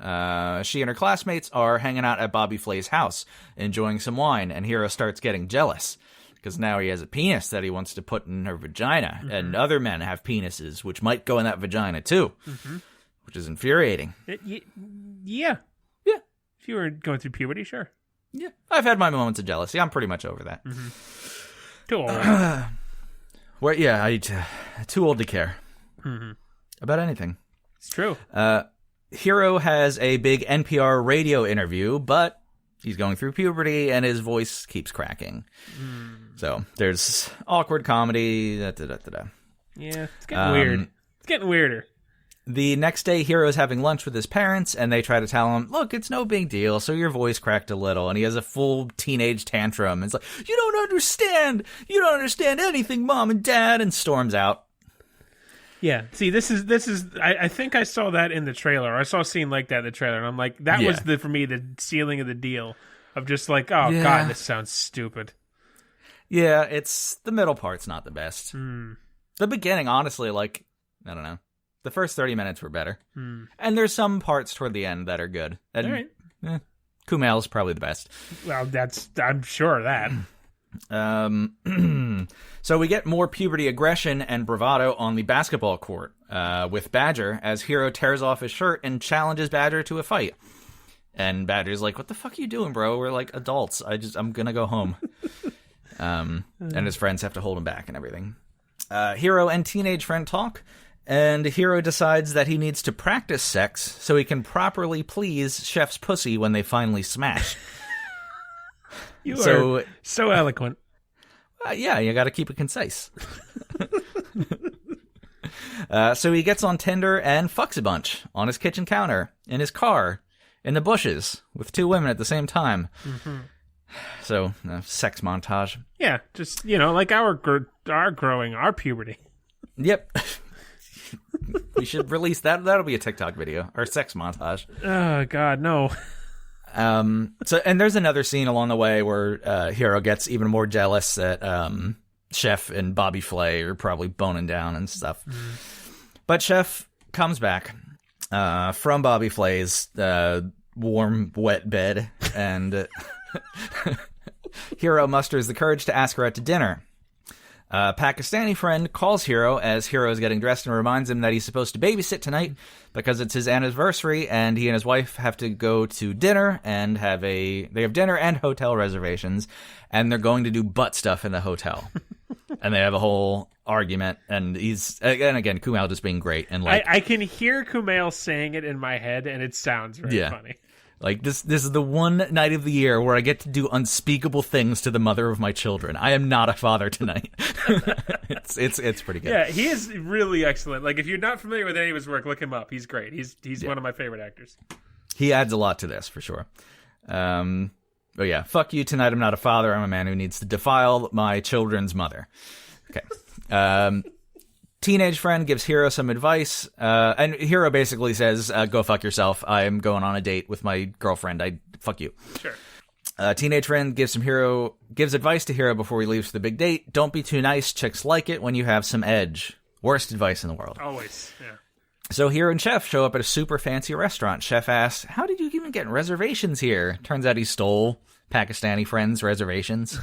She and her classmates are hanging out at Bobby Flay's house, enjoying some wine, and Hiro starts getting jealous. Because now he has a penis that he wants to put in her vagina, and other men have penises, which might go in that vagina too, which is infuriating. Yeah. If you were going through puberty, sure. Yeah, I've had my moments of jealousy. I'm pretty much over that. Too old. Too old to care about anything. It's true. Hiro has a big NPR radio interview, but he's going through puberty, and his voice keeps cracking. So there's awkward comedy. Yeah, it's getting weird. It's getting weirder. The next day, Hiro's having lunch with his parents, and they try to tell him, look, it's no big deal, so your voice cracked a little, and he has a full teenage tantrum. It's like, you don't understand anything, Mom and Dad, and storms out. Yeah, see, this is. I think I saw that in the trailer. I saw a scene like that in the trailer, and I'm like, that was for me the sealing of the deal of just like, oh God, this sounds stupid. Yeah, it's the middle part's not the best. The beginning, honestly, like, I don't know, the first 30 minutes were better, and there's some parts toward the end that are good. And, all right, Kumail's probably the best. Well, I'm sure of that. So we get more puberty aggression and bravado on the basketball court with Badger as Hiro tears off his shirt and challenges Badger to a fight. And Badger's like, what the fuck are you doing, bro? We're like adults. I'm gonna go home. And his friends have to hold him back and everything. Hiro and teenage friend talk, and Hiro decides that he needs to practice sex so he can properly please Chef's pussy when they finally smash. You are so eloquent. Yeah, you got to keep it concise. So he gets on Tinder and fucks a bunch on his kitchen counter, in his car, in the bushes, with 2 women at the same time. So, sex montage. Yeah, just, like our puberty. Yep. We should release that. That'll be a TikTok video. Our sex montage. Oh, God, no. And there's another scene along the way where Hiro gets even more jealous that Chef and Bobby Flay are probably boning down and stuff. But Chef comes back from Bobby Flay's warm, wet bed, and Hiro musters the courage to ask her out to dinner. Pakistani friend calls Hiro as Hiro is getting dressed and reminds him that he's supposed to babysit tonight because it's his anniversary, and he and his wife have to go to dinner and they have dinner and hotel reservations, and they're going to do butt stuff in the hotel. And they have a whole argument, and again, Kumail just being great. And like, I can hear Kumail saying it in my head, and it sounds very funny. Like, this is the one night of the year where I get to do unspeakable things to the mother of my children. I am not a father tonight. It's pretty good. Yeah, he is really excellent. Like, if you're not familiar with any of his work, look him up. He's great. He's one of my favorite actors. He adds a lot to this, for sure. Oh yeah, fuck you tonight. I'm not a father. I'm a man who needs to defile my children's mother. Okay. Teenage friend gives Hiro some advice, and Hiro basically says, go fuck yourself. I'm going on a date with my girlfriend. Fuck you. Sure. Teenage friend gives advice to Hiro before he leaves for the big date. Don't be too nice. Chicks like it when you have some edge. Worst advice in the world. Always, yeah. So Hiro and Chef show up at a super fancy restaurant. Chef asks, how did you even get reservations here? Turns out he stole Pakistani friend's reservations,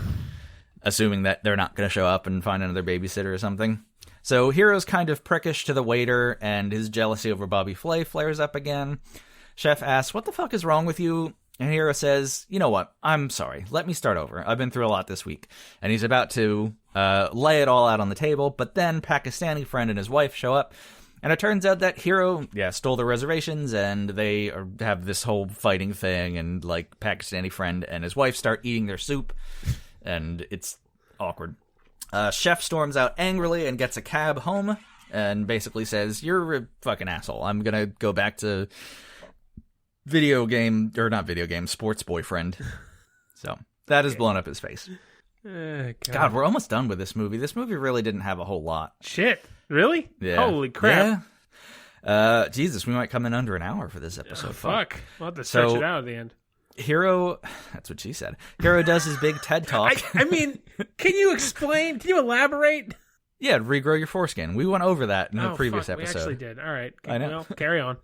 assuming that they're not going to show up and find another babysitter or something. So Hiro's kind of prickish to the waiter, and his jealousy over Bobby Flay flares up again. Chef asks, what the fuck is wrong with you? And Hiro says, you know what? I'm sorry. Let me start over. I've been through a lot this week. And he's about to lay it all out on the table, but then Pakistani friend and his wife show up. And it turns out that Hiro, stole the reservations, and they have this whole fighting thing, and, like, Pakistani friend and his wife start eating their soup, and it's awkward. Chef storms out angrily and gets a cab home, and basically says, you're a fucking asshole. I'm gonna go back to sports boyfriend. So, that has blown up his face. God, we're almost done with this movie. This movie really didn't have a whole lot. Shit. Really? Yeah. Holy crap. Yeah. Jesus, we might come in under an hour for this episode. Fuck. We'll have to stretch it out at the end. Hiro, that's what she said. Hiro does his big TED Talk. I mean, can you explain? Can you elaborate? Yeah, regrow your foreskin. We went over that in the previous episode. We actually did. All right. I know. Well, carry on.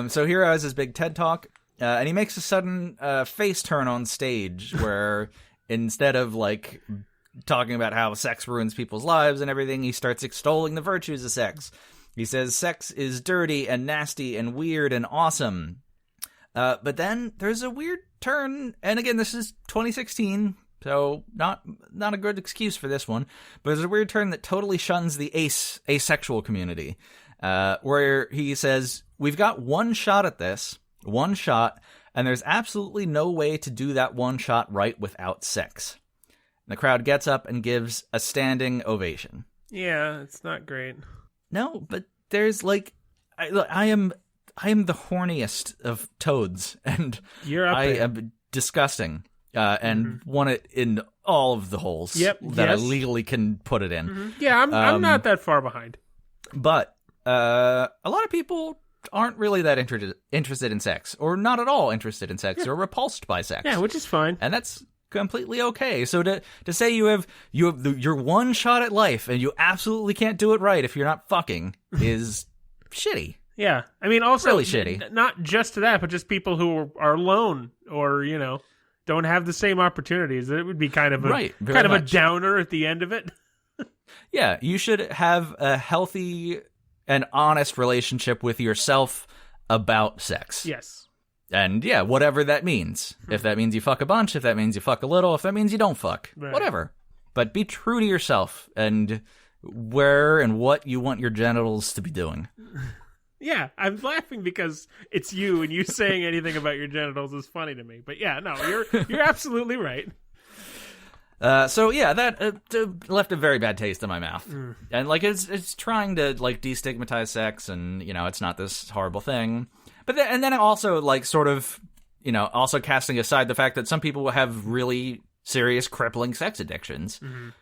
So Hiro has his big TED Talk, and he makes a sudden face turn on stage where instead of, like, talking about how sex ruins people's lives and everything, he starts extolling the virtues of sex. He says sex is dirty and nasty and weird and awesome. But then there's a weird turn, and again, this is 2016, so not a good excuse for this one, but there's a weird turn that totally shuns the asexual community, where he says, we've got one shot at this, and there's absolutely no way to do that one shot right without sex. The crowd gets up and gives a standing ovation. Yeah, it's not great. No, but there's, like, I am the horniest of toads, and I am disgusting, and want it in all of the holes that I legally can put it in. Mm-hmm. Yeah, I'm not that far behind. But a lot of people aren't really that interested in sex, or not at all interested in sex, or repulsed by sex. Yeah, which is fine. And that's completely okay. So to say you have your one shot at life and you absolutely can't do it right if you're not fucking is shitty. Yeah, I mean, also really shitty. Not just to that, but just people who are alone or don't have the same opportunities. It would be kind of a downer at the end of it. Yeah, you should have a healthy and honest relationship with yourself about sex. Yes. And yeah, whatever that means. If that means you fuck a bunch, if that means you fuck a little, if that means you don't fuck, whatever. But be true to yourself and where and what you want your genitals to be doing. Yeah, I'm laughing because it's you, and you saying anything about your genitals is funny to me. But yeah, no, you're absolutely right. So yeah, that left a very bad taste in my mouth. And like it's trying to like destigmatize sex, and it's not this horrible thing. But then also like sort of also casting aside the fact that some people have really serious crippling sex addictions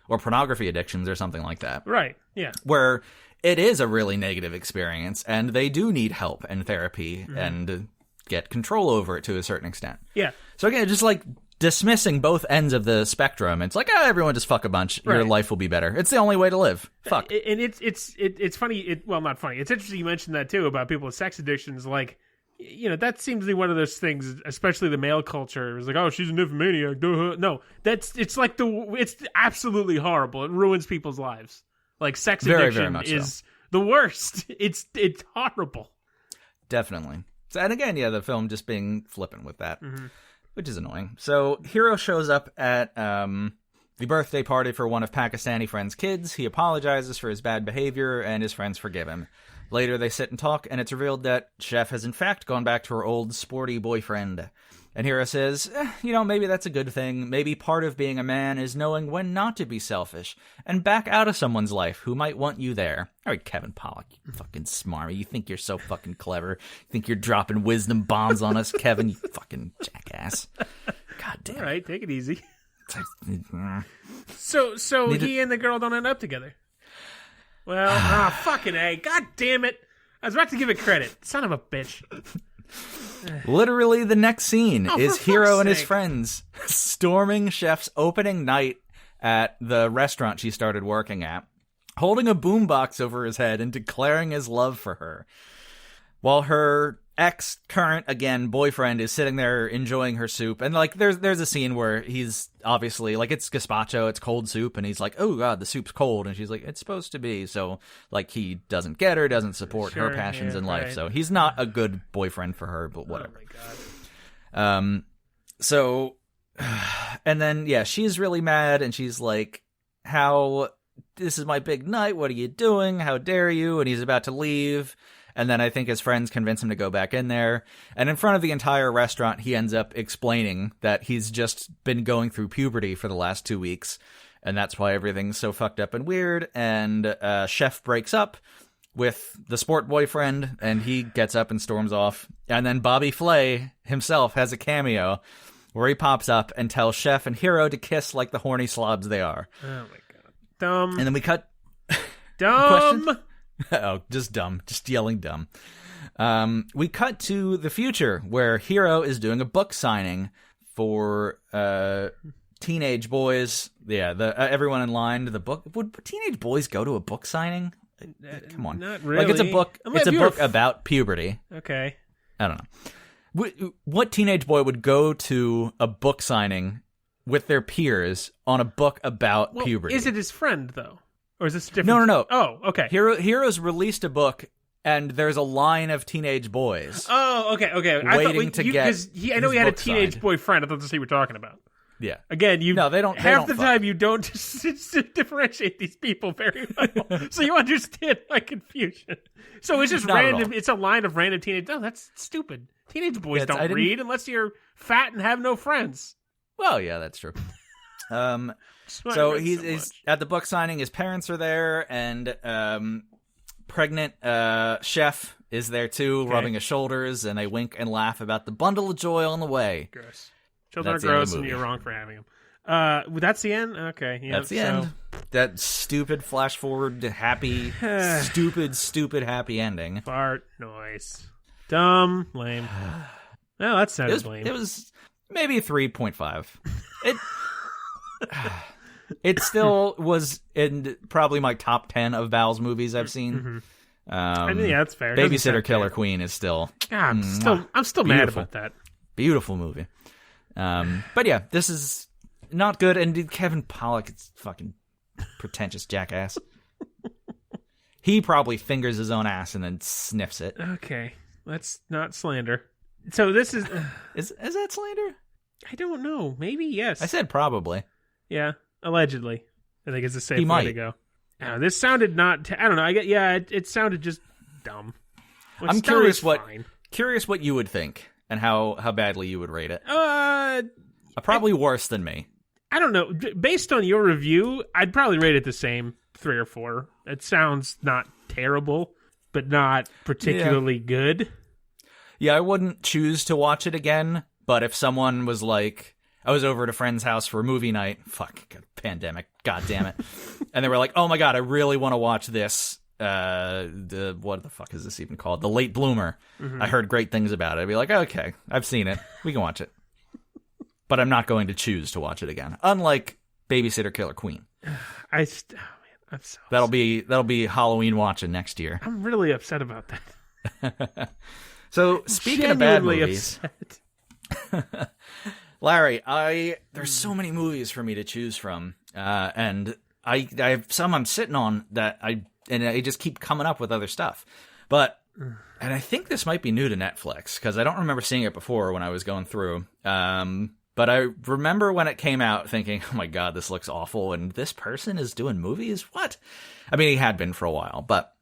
or pornography addictions or something like that. Right. Yeah. Where it is a really negative experience, and they do need help and therapy and get control over it to a certain extent. Yeah. So again, just like dismissing both ends of the spectrum. It's like, everyone just fuck a bunch. Right. Your life will be better. It's the only way to live. Fuck. And it's funny. Well, not funny. It's interesting you mentioned that too about people with sex addictions. Like, that seems to be one of those things, especially the male culture. It's like, oh, she's a nymphomaniac. Duh. No, it's absolutely horrible. It ruins people's lives. Like sex addiction is the worst. It's horrible. Definitely. So, and again, the film just being flippant with that, which is annoying. So Hiro shows up at the birthday party for one of Pakistani friend's kids. He apologizes for his bad behavior, and his friends forgive him. Later, they sit and talk, and it's revealed that Chef has in fact gone back to her old sporty boyfriend. And Hiro says, maybe that's a good thing. Maybe part of being a man is knowing when not to be selfish and back out of someone's life who might want you there. All right, Kevin Pollak, you fucking smarmy. You think you're so fucking clever. You think you're dropping wisdom bombs on us, Kevin, you fucking jackass. God damn. All right, take it easy. So he and the girl don't end up together. Well, fucking A. God damn it. I was about to give it credit. Son of a bitch. Literally, the next scene is Hiro and his friends storming Chef's opening night at the restaurant she started working at, holding a boombox over his head and declaring his love for her. While her current again boyfriend is sitting there enjoying her soup, and like there's a scene where he's obviously like, it's gazpacho, it's cold soup, and he's like, oh god, the soup's cold, and she's like, it's supposed to be. So like he doesn't get her, doesn't support her passions in life, so he's not a good boyfriend for her, but whatever. Oh So, and then, yeah, she's really mad, and she's like, this is my big night, what are you doing? How dare you? And he's about to leave. And then I think his friends convince him to go back in there. And in front of the entire restaurant, he ends up explaining that he's just been going through puberty for the last 2 weeks. And that's why everything's so fucked up and weird. And Chef breaks up with the sport boyfriend, and he gets up and storms off. And then Bobby Flay himself has a cameo where he pops up and tells Chef and Hero to kiss like the horny slobs they are. Oh, my God. Dumb. And then we cut... Dumb! Oh, just dumb. Just yelling dumb. We cut to the future where Hero is doing a book signing for teenage boys. Yeah, everyone in line to the book. Would teenage boys go to a book signing? Come on. Not really. Like, it's a book. It's a book about puberty. Okay. I don't know. What teenage boy would go to a book signing with their peers on a book about puberty? Is it his friend, though? Or is this different? No. Oh, okay. Heroes released a book, and there's a line of teenage boys. Oh, okay. Waiting to get. I know he had a teenage signed. boyfriend. I thought that's what you were talking about. Yeah. Again, they don't. Half the time you don't differentiate these people very well, so you understand my confusion. So it's just random. It's a line of random teenage. No, that's stupid. Teenage boys don't read unless you're fat and have no friends. Well, yeah, that's true. So he's at the book signing. His parents are there, and pregnant Chef is there too, rubbing his shoulders, and they wink and laugh about the bundle of joy on the way. Gross. Children are gross, and you're wrong for having them. That's the end? Okay. Yeah, that's the end. That stupid flash forward to happy, stupid happy ending. Fart noise. Dumb. Lame. Well, that sounded lame. It was maybe 3.5. It still was in probably my top 10 of Val's movies I've seen. Mm-hmm. Yeah, that's fair. Babysitter Killer Queen is still. I'm still mad about that. Beautiful movie. But yeah, this is not good. And Kevin Pollak is fucking pretentious jackass. He probably fingers his own ass and then sniffs it. Okay, let's not slander. So this is is that slander? I don't know. Maybe yes. I said probably. Yeah, allegedly. I think it's a safe way to go. This sounded not. I don't know. It sounded just dumb. I'm curious what you would think and how badly you would rate it. Probably worse than me. I don't know. Based on your review, I'd probably rate it the same, 3 or 4. It sounds not terrible, but not particularly good. Yeah, I wouldn't choose to watch it again. But if someone was like, I was over at a friend's house for a movie night, pandemic, god damn it, and they were like, oh my god, I really want to watch this, what the fuck is this even called? The Late Bloomer. Mm-hmm. I heard great things about it. I'd be like, okay, I've seen it. We can watch it. But I'm not going to choose to watch it again. Unlike Babysitter Killer Queen. I'm so that'll be Halloween watching next year. I'm really upset about that. So speaking of bad movies, Larry, there's so many movies for me to choose from, and I have some I'm sitting on that I just keep coming up with other stuff, and I think this might be new to Netflix because I don't remember seeing it before when I was going through. But I remember when it came out thinking, oh my god, this looks awful, and this person is doing movies? What? I mean, he had been for a while, but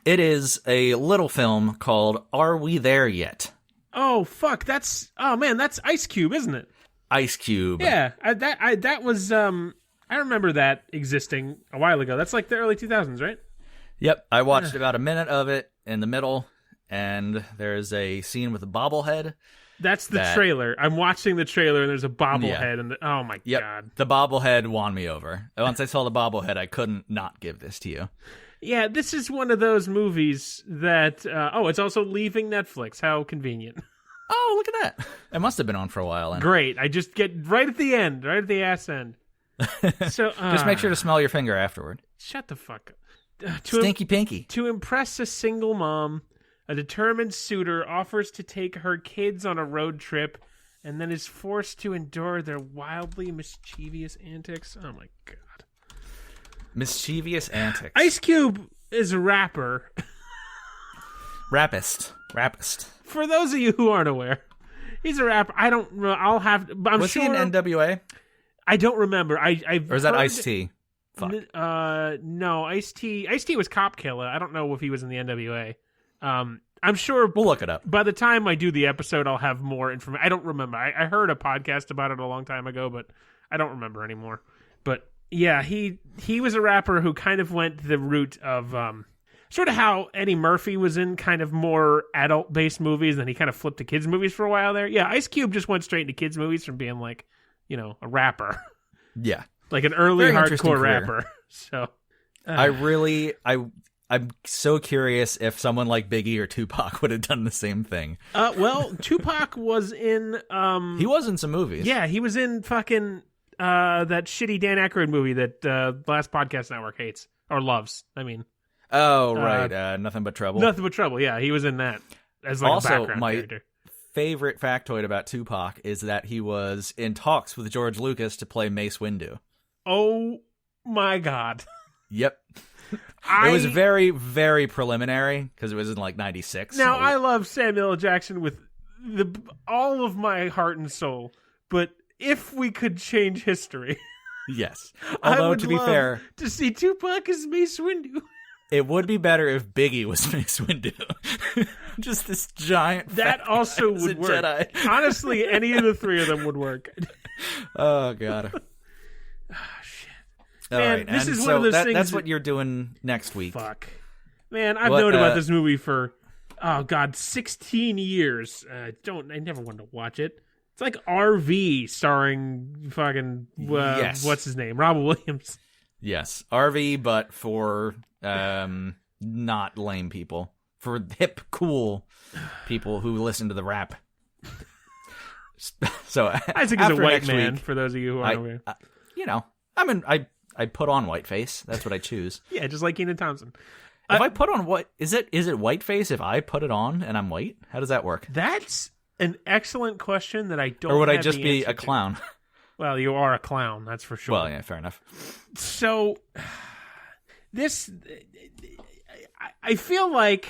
it is a little film called Are We There Yet? Oh, fuck, that's Ice Cube, isn't it? Ice Cube. Yeah, that was, I remember that existing a while ago. That's like the early 2000s, right? Yep, I watched about a minute of it in the middle, and there's a scene with a bobblehead. That's the trailer. I'm watching the trailer, and there's a bobblehead, and oh my god. The bobblehead won me over. Once I saw the bobblehead, I couldn't not give this to you. Yeah, this is one of those movies that, it's also leaving Netflix. How convenient. Oh, look at that. It must have been on for a while. Then. Great. I just get right at the end, right at the ass end. So just make sure to smell your finger afterward. Shut the fuck up. Stinky Pinky. To impress a single mom, a determined suitor offers to take her kids on a road trip and then is forced to endure their wildly mischievous antics. Oh my god. Mischievous antics. Ice Cube is a rapper. Rappist. For those of you who aren't aware, He's a rapper. I don't know. I'm Was sure. he in NWA? I don't remember. Or is that Ice-T? Fuck. No, Ice-T. Ice-T was Cop Killer. I don't know if he was in the NWA. I'm sure. We'll look it up. By the time I do the episode, I'll have more information. I don't remember. I heard a podcast about it a long time ago, but I don't remember anymore. But yeah, he was a rapper who kind of went the route of sort of how Eddie Murphy was in kind of more adult-based movies, and then he kind of flipped to kids movies for a while there. Yeah, Ice Cube just went straight into kids movies from being like, a rapper. Yeah. Like an early Very interesting hardcore career. rapper. So I'm so curious if someone like Biggie or Tupac would have done the same thing. Well, Tupac was in He was in some movies. Yeah, he was in fucking that shitty Dan Aykroyd movie that Last Podcast Network hates or loves. I mean, Oh, right. Nothing But Trouble. Nothing But Trouble. Yeah, he was in that as like Also, a background my character. favorite factoid about Tupac is that he was in talks with George Lucas to play Mace Windu. Oh my God. Yep. It was very, very preliminary because it was in like 96. Now, so... I love Samuel L. Jackson with all of my heart and soul, but if we could change history... Yes. I Although, would to be love fair... to see Tupac as Mace Windu. It would be better if Biggie was Mace Windu. Just this giant That also would work. Jedi. Honestly, any of the three of them would work. Oh, God. Shit. All Man, right. this and is so one of those that, things That's that- what you're doing next week. Fuck. Man, I've What, known about this movie for, 16 years. I never wanted to watch it. It's like RV starring fucking, Yes. what's his name? Robin Williams. Yes. RV, but for not lame people. For hip, cool people who listen to the rap. So Isaac is a after white next man, week, for those of you who aren't aware. I put on whiteface. That's what I choose. Yeah, just like Kenan Thompson. If I put on is it whiteface if I put it on and I'm white? How does that work? That's an excellent question that I don't Or would I have just the be answer a to. clown? Well, you are a clown, that's for sure. Well, yeah, fair enough. So, this, I feel like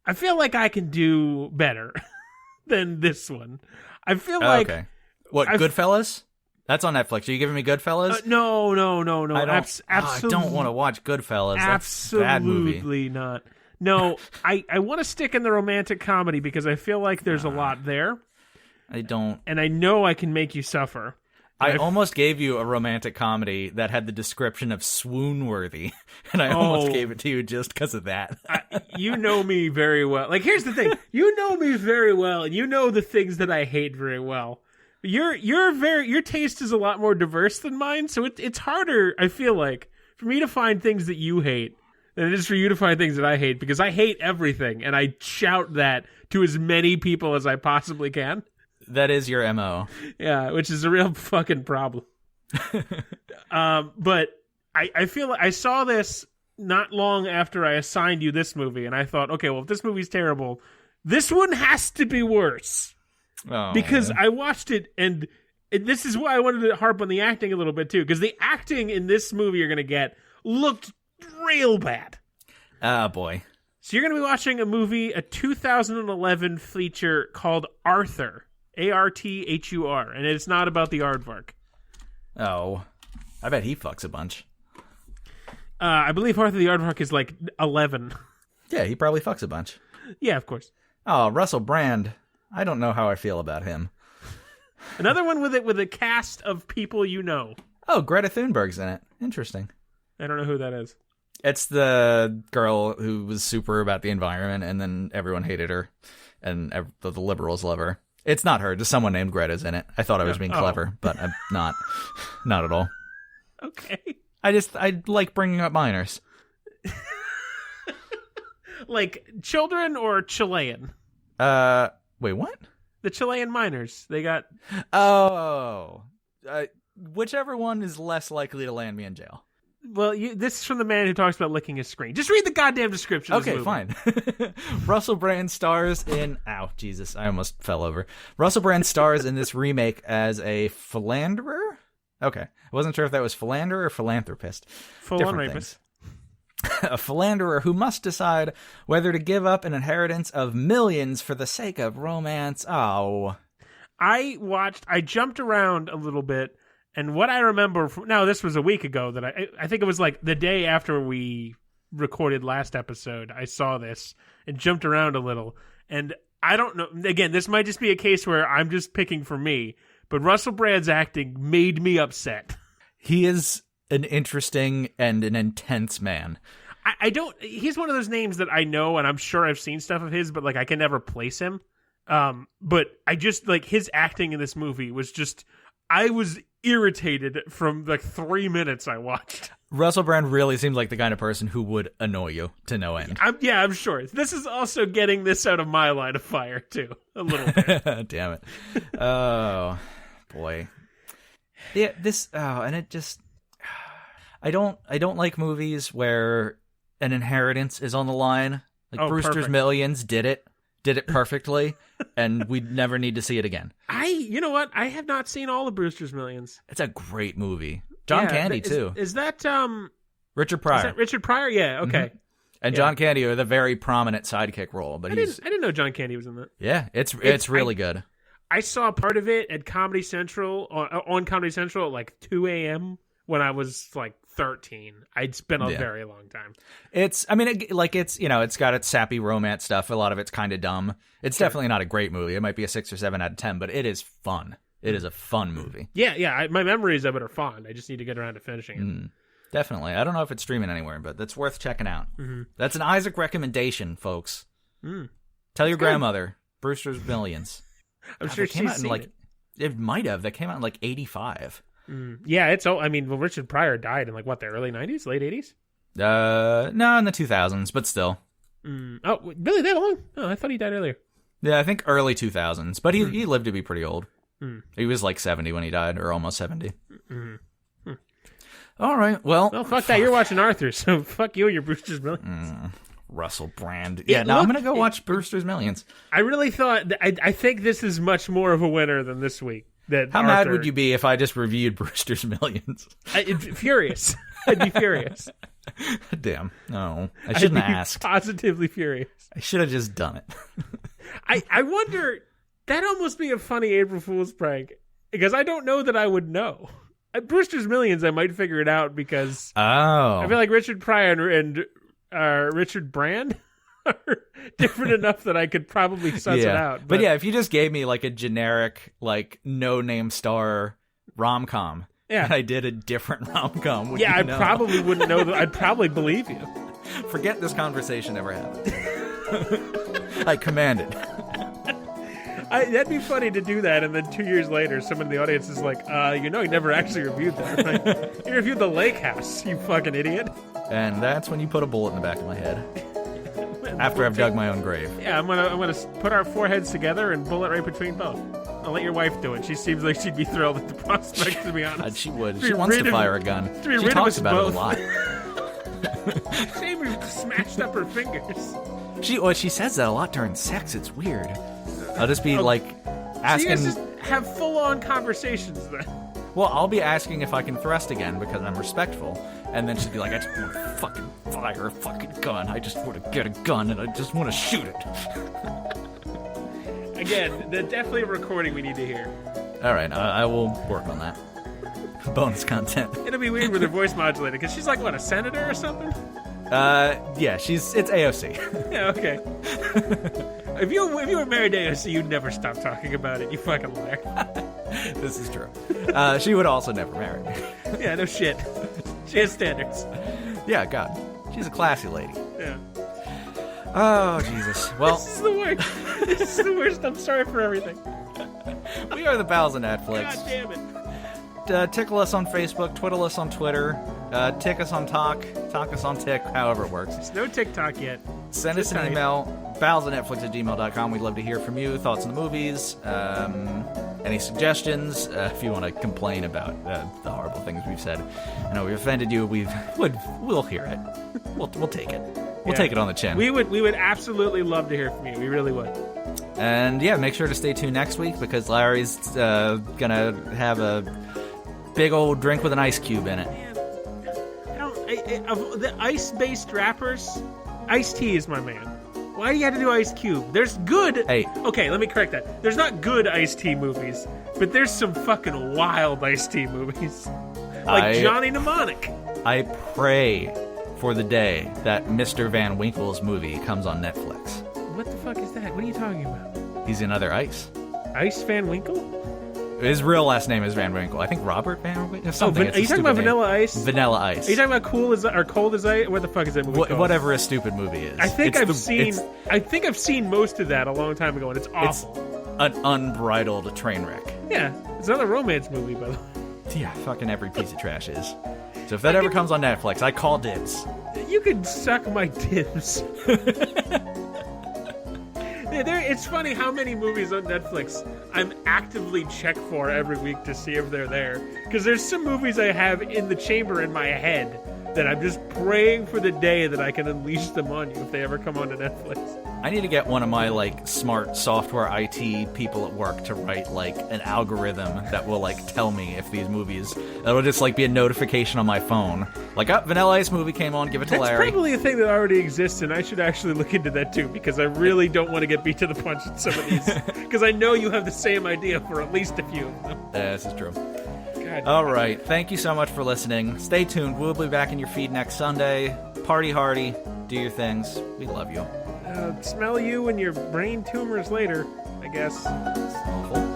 I can do better than this one. I feel like okay. What, Goodfellas? That's on Netflix. Are you giving me Goodfellas? No. I don't want to watch Goodfellas. That's a bad movie. Absolutely not. No, I want to stick in the romantic comedy because I feel like there's a lot there. I don't. And I know I can make you suffer. I almost gave you a romantic comedy that had the description of swoon-worthy, and I almost gave it to you just because of that. You know me very well. Like, here's the thing. You know me very well, and you know the things that I hate very well. Your taste is a lot more diverse than mine, so it's harder, I feel like, for me to find things that you hate than it is for you to find things that I hate, because I hate everything, and I shout that to as many people as I possibly can. That is your MO. Yeah, which is a real fucking problem. But I feel like I saw this not long after I assigned you this movie, and I thought, okay, well, if this movie's terrible, this one has to be worse. Oh. Because I watched it, and this is why I wanted to harp on the acting a little bit, too, because the acting in this movie you're going to get looked real bad. Ah, boy. So you're going to be watching a 2011 feature called Arthur. Arthur, and it's not about the aardvark. Oh, I bet he fucks a bunch. I believe Arthur the Aardvark is like 11. Yeah, he probably fucks a bunch. Yeah, of course. Oh, Russell Brand. I don't know how I feel about him. Another one with a cast of people you know. Oh, Greta Thunberg's in it. Interesting. I don't know who that is. It's the girl who was super about the environment, and then everyone hated her, and the liberals love her. It's not her, just someone named Greta's in it. I thought I was being clever, but I'm not. Not at all. Okay. I like bringing up minors. Like children or Chilean? Wait, what? The Chilean miners. They got... Oh. Whichever one is less likely to land me in jail. Well, this is from the man who talks about licking his screen. Just read the goddamn description of this movie. Fine. Russell Brand stars in... Ow, Jesus, I almost fell over. Russell Brand stars in this remake as a philanderer? Okay. I wasn't sure if that was philanderer or philanthropist. Full-on rapist. A philanderer who must decide whether to give up an inheritance of millions for the sake of romance. Oh. I jumped around a little bit, and what I remember now, this was a week ago, that I think it was like the day after we recorded last episode, I saw this and jumped around a little, and I don't know, again, this might just be a case where I'm just picking for me, but Russell Brand's acting made me upset. He is an interesting and an intense man. He's one of those names that I know, and I'm sure I've seen stuff of his, but like I can never place him. But I just, like, his acting in this movie was just, I was irritated from like 3 minutes I watched. Russell Brand really seems like the kind of person who would annoy you to no end. I'm sure. This is also getting this out of my line of fire, too. A little bit. Damn it. Oh, boy. Yeah, and it just... I don't like movies where an inheritance is on the line. Like Brewster's perfect. Millions did it perfectly, and we'd never need to see it again. You know what? I have not seen all of Brewster's Millions. It's a great movie. John Candy, too. Is that, Richard Pryor. Is that Richard Pryor? Yeah, okay. Mm-hmm. And John Candy with a very prominent sidekick role. But I didn't know John Candy was in that. Yeah, it's really good. I saw part of it at Comedy Central, on Comedy Central at like 2 a.m. when I was like 13. It's been a very long time. It's got its sappy romance stuff. A lot of it's kind of dumb. It's definitely not a great movie. It might be a 6 or 7 out of 10, but it is fun. It is a fun movie. Yeah. My memories of it are fond. I just need to get around to finishing it. Definitely. I don't know if it's streaming anywhere, but that's worth checking out. Mm-hmm. That's an Isaac recommendation, folks. Tell your grandmother. Brewster's Millions. I'm sure she's seen it. It might have. That came out in like 85. Yeah, it's all. I mean, Richard Pryor died in like what, the early 90s, late 80s? No, in the 2000s, but still. Oh, really? That long? Oh, I thought he died earlier. Yeah, I think early 2000s, but he lived to be pretty old. He was like 70 when he died, or almost 70. All right, well, fuck that. You're watching Arthur, so fuck you and your Brewster's Millions. Russell Brand. Yeah, I'm gonna go watch Brewster's Millions. I really thought. I think this is much more of a winner than this week. How mad would you be if I just reviewed Brewster's Millions? Furious. I'd be furious. Damn. No, I shouldn't have asked. Positively furious. I should have just done it. I wonder. That'd almost be a funny April Fool's prank, because I don't know that I would know. At Brewster's Millions, I might figure it out because I feel like Richard Pryor and Richard Brand are different enough that I could probably suss it out. But yeah, if you just gave me like a generic, like no-name star rom-com, and I did a different rom-com, would you know? Probably wouldn't know. I'd probably believe you. Forget this conversation ever happened. I command it. That'd be funny to do that, and then 2 years later, someone in the audience is like, you never actually reviewed that, right? You reviewed The Lake House, you fucking idiot. And that's when you put a bullet in the back of my head. After I've dug my own grave. Yeah, I'm gonna put our foreheads together and bullet right between both. I'll let your wife do it. She seems like she'd be thrilled at the prospect, to be honest. God, she would. She wants to fire a gun. She talks about it a lot. Shame we smashed up her fingers. She says that a lot during sex. It's weird. I'll just be like asking. So you guys just have full-on conversations then. Well, I'll be asking if I can thrust again because I'm respectful, and then she'd be like, "I just want to fucking fire a fucking gun. I just want to get a gun and I just want to shoot it." Again, definitely a recording we need to hear. All right, I will work on that. Bonus content. It'll be weird with her voice modulated because she's like what, a senator or something? Yeah, it's AOC. Yeah, okay. If you were married to AOC, you'd never stop talking about it. You fucking liar. This is true. She would also never marry me. Yeah, no shit. She has standards. Yeah, God. She's a classy lady. Yeah. Oh, Jesus. Well, this is the worst. This is the worst. I'm sorry for everything. We are the pals of Netflix. God damn it. Tickle us on Facebook, twiddle us on Twitter, tick us on Talk us on Tick, however it works. There's no TikTok yet. Send us an email, balsofnetflix@gmail.com. We'd love to hear from you, thoughts on the movies, any suggestions, if you want to complain about the horrible things we've said. I know we've offended you, we'll hear it. We'll take it. We'll take it on the chin. We would absolutely love to hear from you. We really would. And yeah, make sure to stay tuned next week because Larry's gonna have a big old drink with an ice cube in it. Man, of the ice-based rappers, Ice-T is my man. Why do you have to do Ice Cube? There's good... Hey. Okay, let me correct that. There's not good Ice-T movies, but there's some fucking wild Ice-T movies. Like Johnny Mnemonic. I pray for the day that Mr. Van Winkle's movie comes on Netflix. What the fuck is that? What are you talking about? He's in other Ice. Ice Van Winkle? His real last name is Van Winkle. I think Robert Van Winkle. Something. Are you talking about Vanilla Ice? Vanilla Ice. Are you talking about Cool as or Cold as Ice? What the fuck is that movie called? Whatever a stupid movie is. I think I've seen most of that a long time ago, and it's awful. It's an unbridled train wreck. Yeah, it's another romance movie, by the way. Yeah, fucking every piece of trash is. So if that ever comes on Netflix, I call dibs. You could suck my dibs. It's funny how many movies on Netflix I'm actively check for every week to see if they're there. Because there's some movies I have in the chamber in my head that I'm just praying for the day that I can unleash them on you if they ever come onto Netflix. I need to get one of my, like, smart software IT people at work to write, like, an algorithm that will, like, tell me if these movies... That'll just, like, be a notification on my phone. Like, Vanilla Ice movie came on, give it to Larry. That's probably a thing that already exists, and I should actually look into that, too, because I really don't want to get beat to the punch in some of these. Because I know you have the same idea for at least a few of them. This is true. God. All right. Thank you so much for listening. Stay tuned. We'll be back in your feed next Sunday. Party hardy. Do your things. We love you. Smell you and your brain tumors later, I guess. Awful.